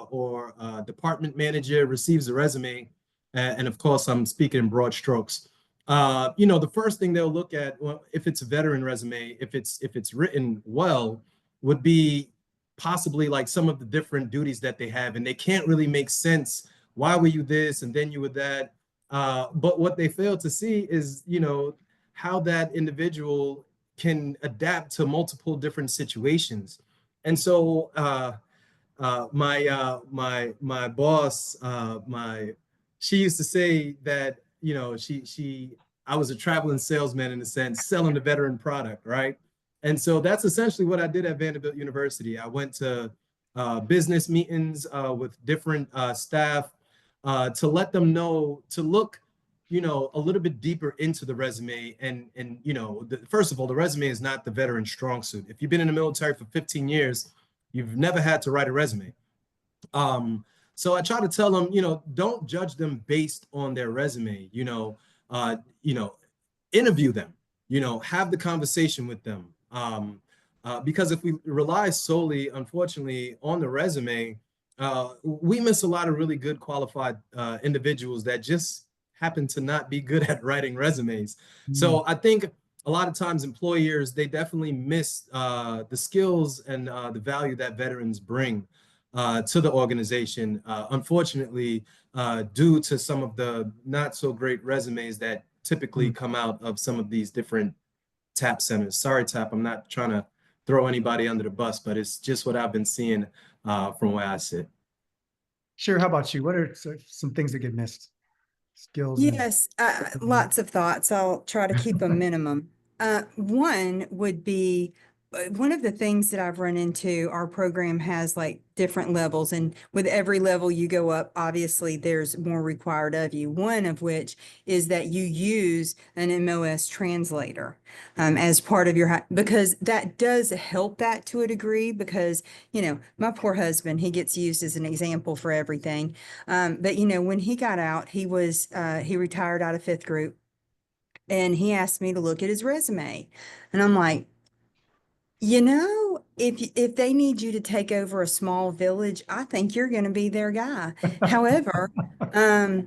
or a department manager receives a resume, and of course I'm speaking in broad strokes, the first thing they'll look at, well, if it's a veteran resume, if it's written well, would be possibly like some of the different duties that they have, and they can't really make sense. Why were you this and then you were that? But what they fail to see is, how that individual can adapt to multiple different situations. And so my boss, she used to say that, I was a traveling salesman in a sense, selling the veteran product, right? And so that's essentially what I did at Vanderbilt University. I went to business meetings with different staff to let them know to look, a little bit deeper into the resume. And first of all, the resume is not the veteran strong suit. If you've been in the military for 15 years, you've never had to write a resume. So I try to tell them, don't judge them based on their resume, interview them, have the conversation with them. Because if we rely solely, unfortunately, on the resume, we miss a lot of really good qualified individuals that just happen to not be good at writing resumes. So I think a lot of times employers, they definitely miss the skills and the value that veterans bring to the organization, unfortunately, due to some of the not so great resumes that typically come out of some of these different TAP centers. Sorry, TAP, I'm not trying to throw anybody under the bus, but it's just what I've been seeing from where I sit. Sure. How about you? What are some things that get missed? skills. and- Yes, lots of thoughts. I'll try to keep a minimum. One would be one of the things that I've run into, our program has like different levels, and with every level you go up, obviously there's more required of you. One of which is that you use an MOS translator as part of your, because that does help that to a degree, because, you know, my poor husband, he gets used as an example for everything. But you know, when he got out, he retired out of fifth group, and he asked me to look at his resume. And I'm like, you know, if they need you to take over a small village, I think you're going to be their guy. However, I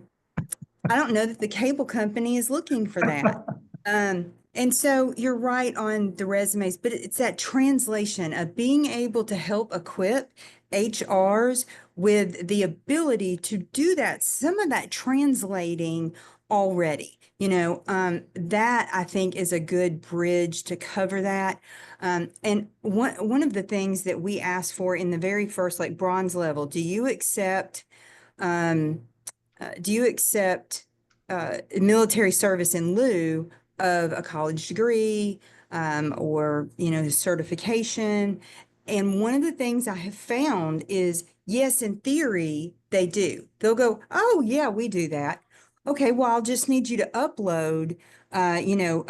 don't know that the cable company is looking for that. And so you're right on the resumes, but it's that translation of being able to help equip HRs with the ability to do that, some of that translating already. You know, that I think is a good bridge to cover that. And one of the things that we asked for in the very first, like bronze level, um, do you accept military service in lieu of a college degree or, you know, certification? And one of the things I have found is, yes, in theory, they do. They'll go, oh, yeah, we do that. Okay, well, I'll just need you to upload, you know,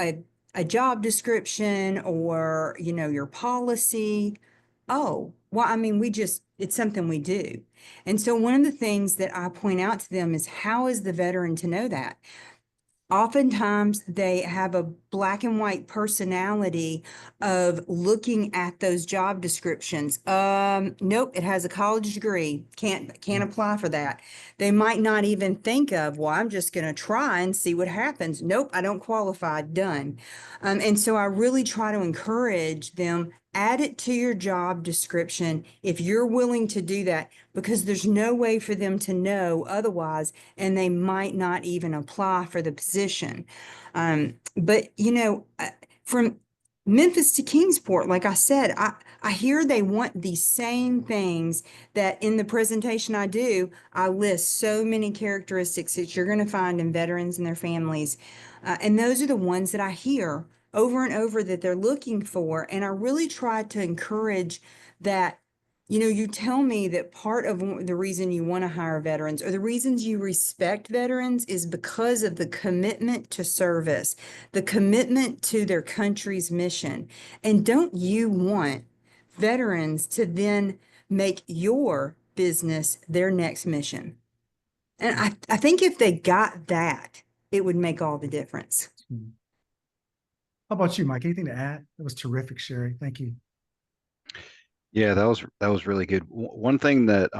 a job description or, you know, your policy. Oh, well, I mean, it's something we do. And so one of the things that I point out to them is, how is the veteran to know that? Oftentimes they have a black and white personality of looking at those job descriptions. Nope, it has a college degree. Can't apply for that. They might not even think of, well, I'm just going to try and see what happens. Nope, I don't qualify. Done. And so I really try to encourage them, add it to your job description if you're willing to do that, because there's no way for them to know otherwise, and they might not even apply for the position. But you know, from Memphis to Kingsport, like I said, I hear they want the same things that in the presentation I do, I list so many characteristics that you're going to find in veterans and their families. And those are the ones that I hear over and over that they're looking for. And I really try to encourage that. You know, you tell me that part of the reason you want to hire veterans, or the reasons you respect veterans, is because of the commitment to service, the commitment to their country's mission. And don't you want veterans to then make your business their next mission? And I think if they got that, it would make all the difference. How about you, Mike? Anything to add? That was terrific, Sherry. Thank you. Yeah, that was really good. One thing that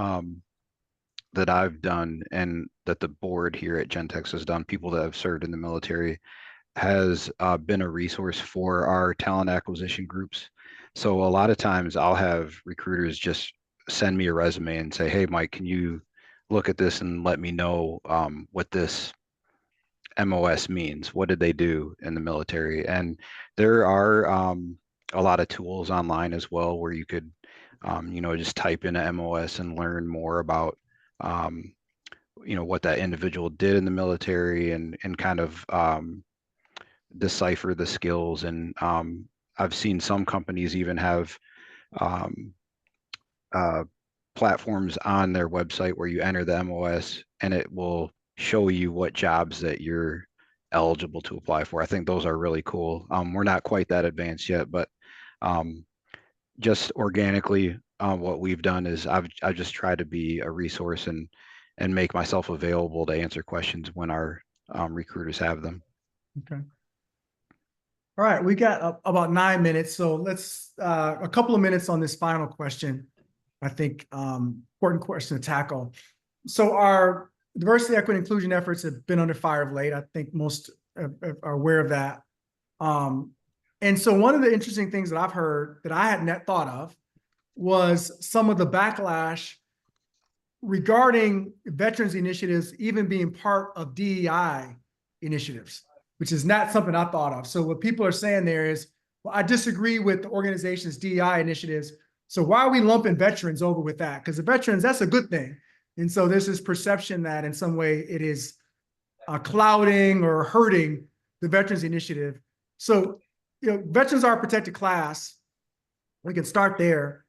that I've done and that the board here at Gentex has done, people that have served in the military, has been a resource for our talent acquisition groups. So a lot of times I'll have recruiters just send me a resume and say, hey, Mike, can you look at this and let me know what this MOS means? What did they do in the military? And there are a lot of tools online as well where you could, you know, just type in a MOS and learn more about, you know, what that individual did in the military, and kind of decipher the skills. And I've seen some companies even have platforms on their website where you enter the MOS and it will show you what jobs that you're eligible to apply for. I think those are really cool. We're not quite that advanced yet, but just organically, what we've done is I've just tried to be a resource and make myself available to answer questions when our recruiters have them. Okay. All right, we got about 9 minutes, so let's a couple of minutes on this final question. I think important question to tackle. So our diversity, equity, inclusion efforts have been under fire of late. I think most are aware of that. And so one of the interesting things that I've heard that I hadn't thought of was some of the backlash regarding veterans initiatives even being part of DEI initiatives, which is not something I thought of. So what people are saying there is, well, I disagree with the organization's DEI initiatives. So why are we lumping veterans over with that? Because the veterans, that's a good thing. And so there's this perception that in some way it is clouding or hurting the Veterans Initiative. So, veterans are a protected class. We can start there.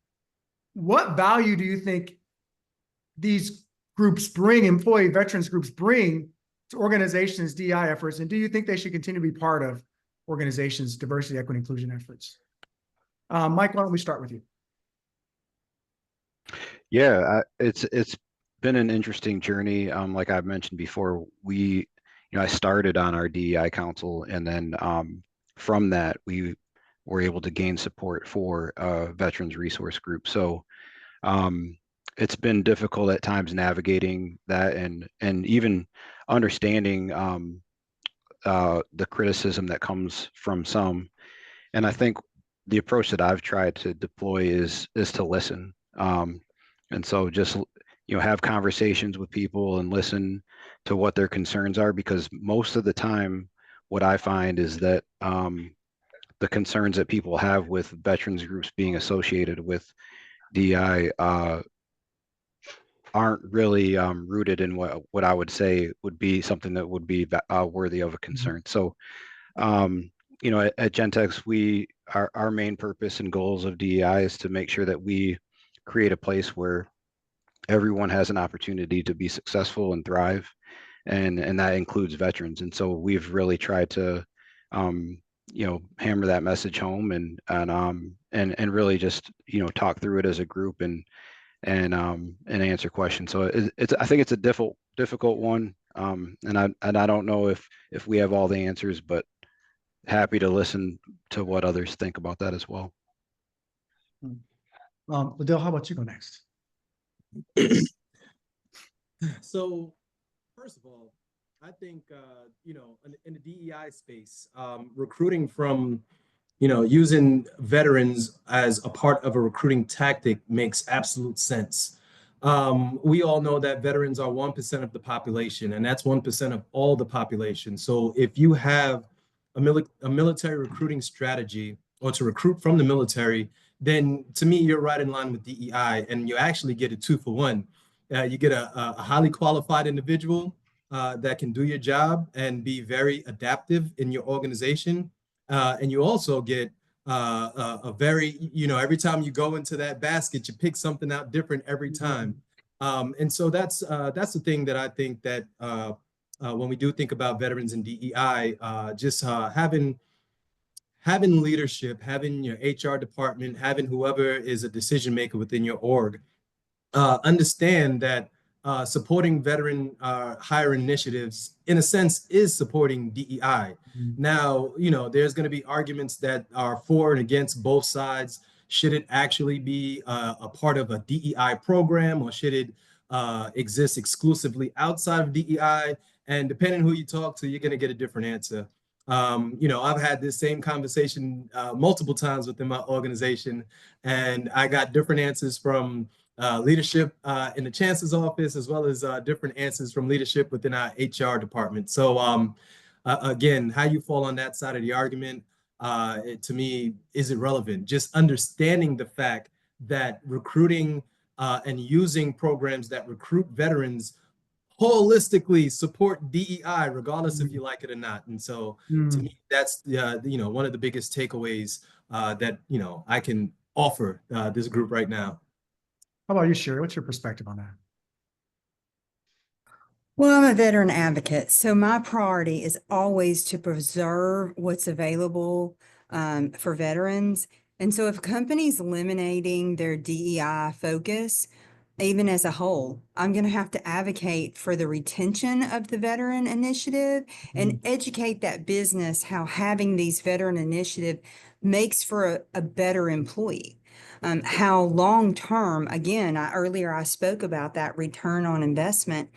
What value do you think these groups bring, employee veterans groups bring to organizations' DEI efforts? And do you think they should continue to be part of organizations' diversity, equity, inclusion efforts? Mike, why don't we start with you? Yeah, it's been an interesting journey. Like I've mentioned before, I started on our DEI council, and then from that, we were able to gain support for a veterans resource group. So it's been difficult at times navigating that and even understanding the criticism that comes from some. And I think the approach that I've tried to deploy is to listen. And so just have conversations with people and listen to what their concerns are, because most of the time what I find is that the concerns that people have with veterans groups being associated with DI aren't really rooted in what I would say would be something that would be worthy of a concern. So at Gentex, our main purpose and goals of DEI is to make sure that we create a place where everyone has an opportunity to be successful and thrive, and that includes veterans. And so we've really tried to hammer that message home and really just talk through it as a group and answer questions. So I think it's a difficult one, and I don't know if we have all the answers, but happy to listen to what others think about that as well. Liddell, how about you go next? So, first of all, I think in the DEI space, recruiting from using veterans as a part of a recruiting tactic makes absolute sense. We all know that veterans are 1% of the population, and that's 1% of all the population. So if you have a military recruiting strategy, or to recruit from the military, then to me, you're right in line with DEI, and you actually get a 2-for-1. You get a highly qualified individual that can do your job and be very adaptive in your organization. And you also get a very, every time you go into that basket, you pick something out different every time. And so that's the thing that I think that when we do think about veterans and DEI, just having leadership, having your HR department, having whoever is a decision maker within your org, understand that supporting veteran hire initiatives, in a sense, is supporting DEI. Now, there's going to be arguments that are for and against both sides. Should it actually be a part of a DEI program, or should it exist exclusively outside of DEI? And depending who you talk to, you're going to get a different answer. I've had this same conversation multiple times within my organization, and I got different answers from leadership in the chancellor's office, as well as different answers from leadership within our HR department. So again, how you fall on that side of the argument, to me, is irrelevant. Just understanding the fact that recruiting and using programs that recruit veterans holistically support DEI, regardless if you like it or not. And so to me, that's one of the biggest takeaways that I can offer this group right now. How about you, Sherry? What's your perspective on that? Well, I'm a veteran advocate, so my priority is always to preserve what's available for veterans. And so if a company's eliminating their DEI focus, even as a whole, I'm going to have to advocate for the retention of the veteran initiative and educate that business how having these veteran initiative makes for a better employee. How long-term, again, earlier I spoke about that return on investment,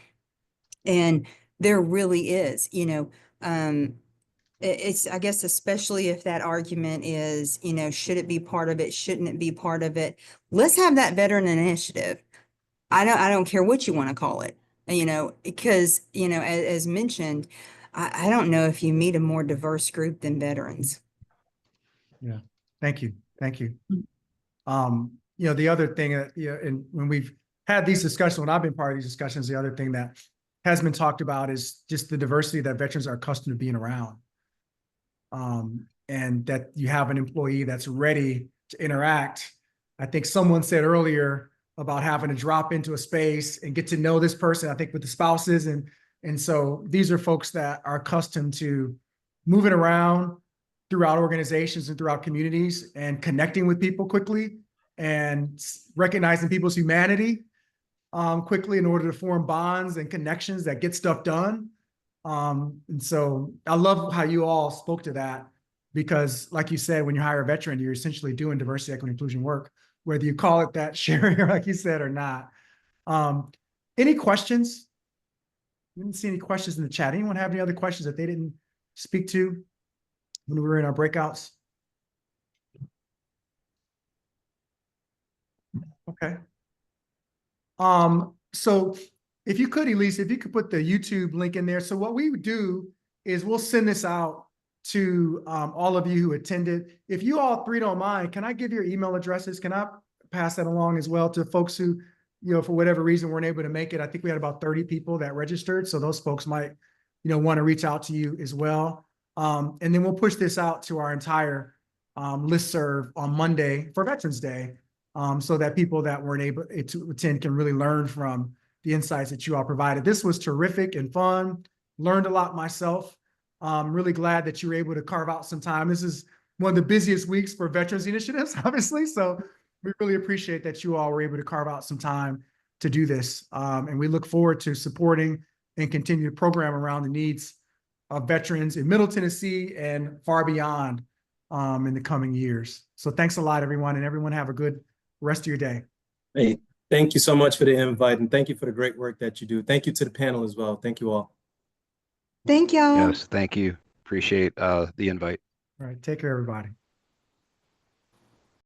and there really is, it's, I guess, especially if that argument is, should it be part of it? Shouldn't it be part of it? Let's have that veteran initiative. I don't care what you want to call it, because, as mentioned, I don't know if you meet a more diverse group than veterans. Yeah. Thank you. Thank you. The other thing, and when we've had these discussions, when I've been part of these discussions, the other thing that has been talked about is just the diversity that veterans are accustomed to being around. And that you have an employee that's ready to interact. I think someone said earlier about having to drop into a space and get to know this person, I think with the spouses. And so these are folks that are accustomed to moving around throughout organizations and throughout communities and connecting with people quickly and recognizing people's humanity quickly in order to form bonds and connections that get stuff done. And so I love how you all spoke to that, because like you said, when you hire a veteran, you're essentially doing diversity, equity, inclusion work, whether you call it that, sharing, or like you said, or not. Any questions? We didn't see any questions in the chat. Anyone have any other questions that they didn't speak to when we were in our breakouts? Okay. So if you could, Elise, if you could put the YouTube link in there. So what we would do is we'll send this out to all of you who attended. If you all three don't mind, can I give your email addresses? Can I pass that along as well to folks who, for whatever reason, weren't able to make it? I think we had about 30 people that registered. So those folks might, want to reach out to you as well. And then we'll push this out to our entire listserv on Monday for Veterans Day, so that people that weren't able to attend can really learn from the insights that you all provided. This was terrific and fun. Learned a lot myself. Really glad that you were able to carve out some time. This is one of the busiest weeks for veterans initiatives, obviously. So we really appreciate that you all were able to carve out some time to do this. And we look forward to supporting and continue to program around the needs of veterans in Middle Tennessee and far beyond in the coming years. So thanks a lot, everyone, and everyone have a good rest of your day. Hey, thank you so much for the invite, and thank you for the great work that you do. Thank you to the panel as well. Thank you all. Thank y'all. Yes, thank you. Appreciate the invite. All right, take care, everybody.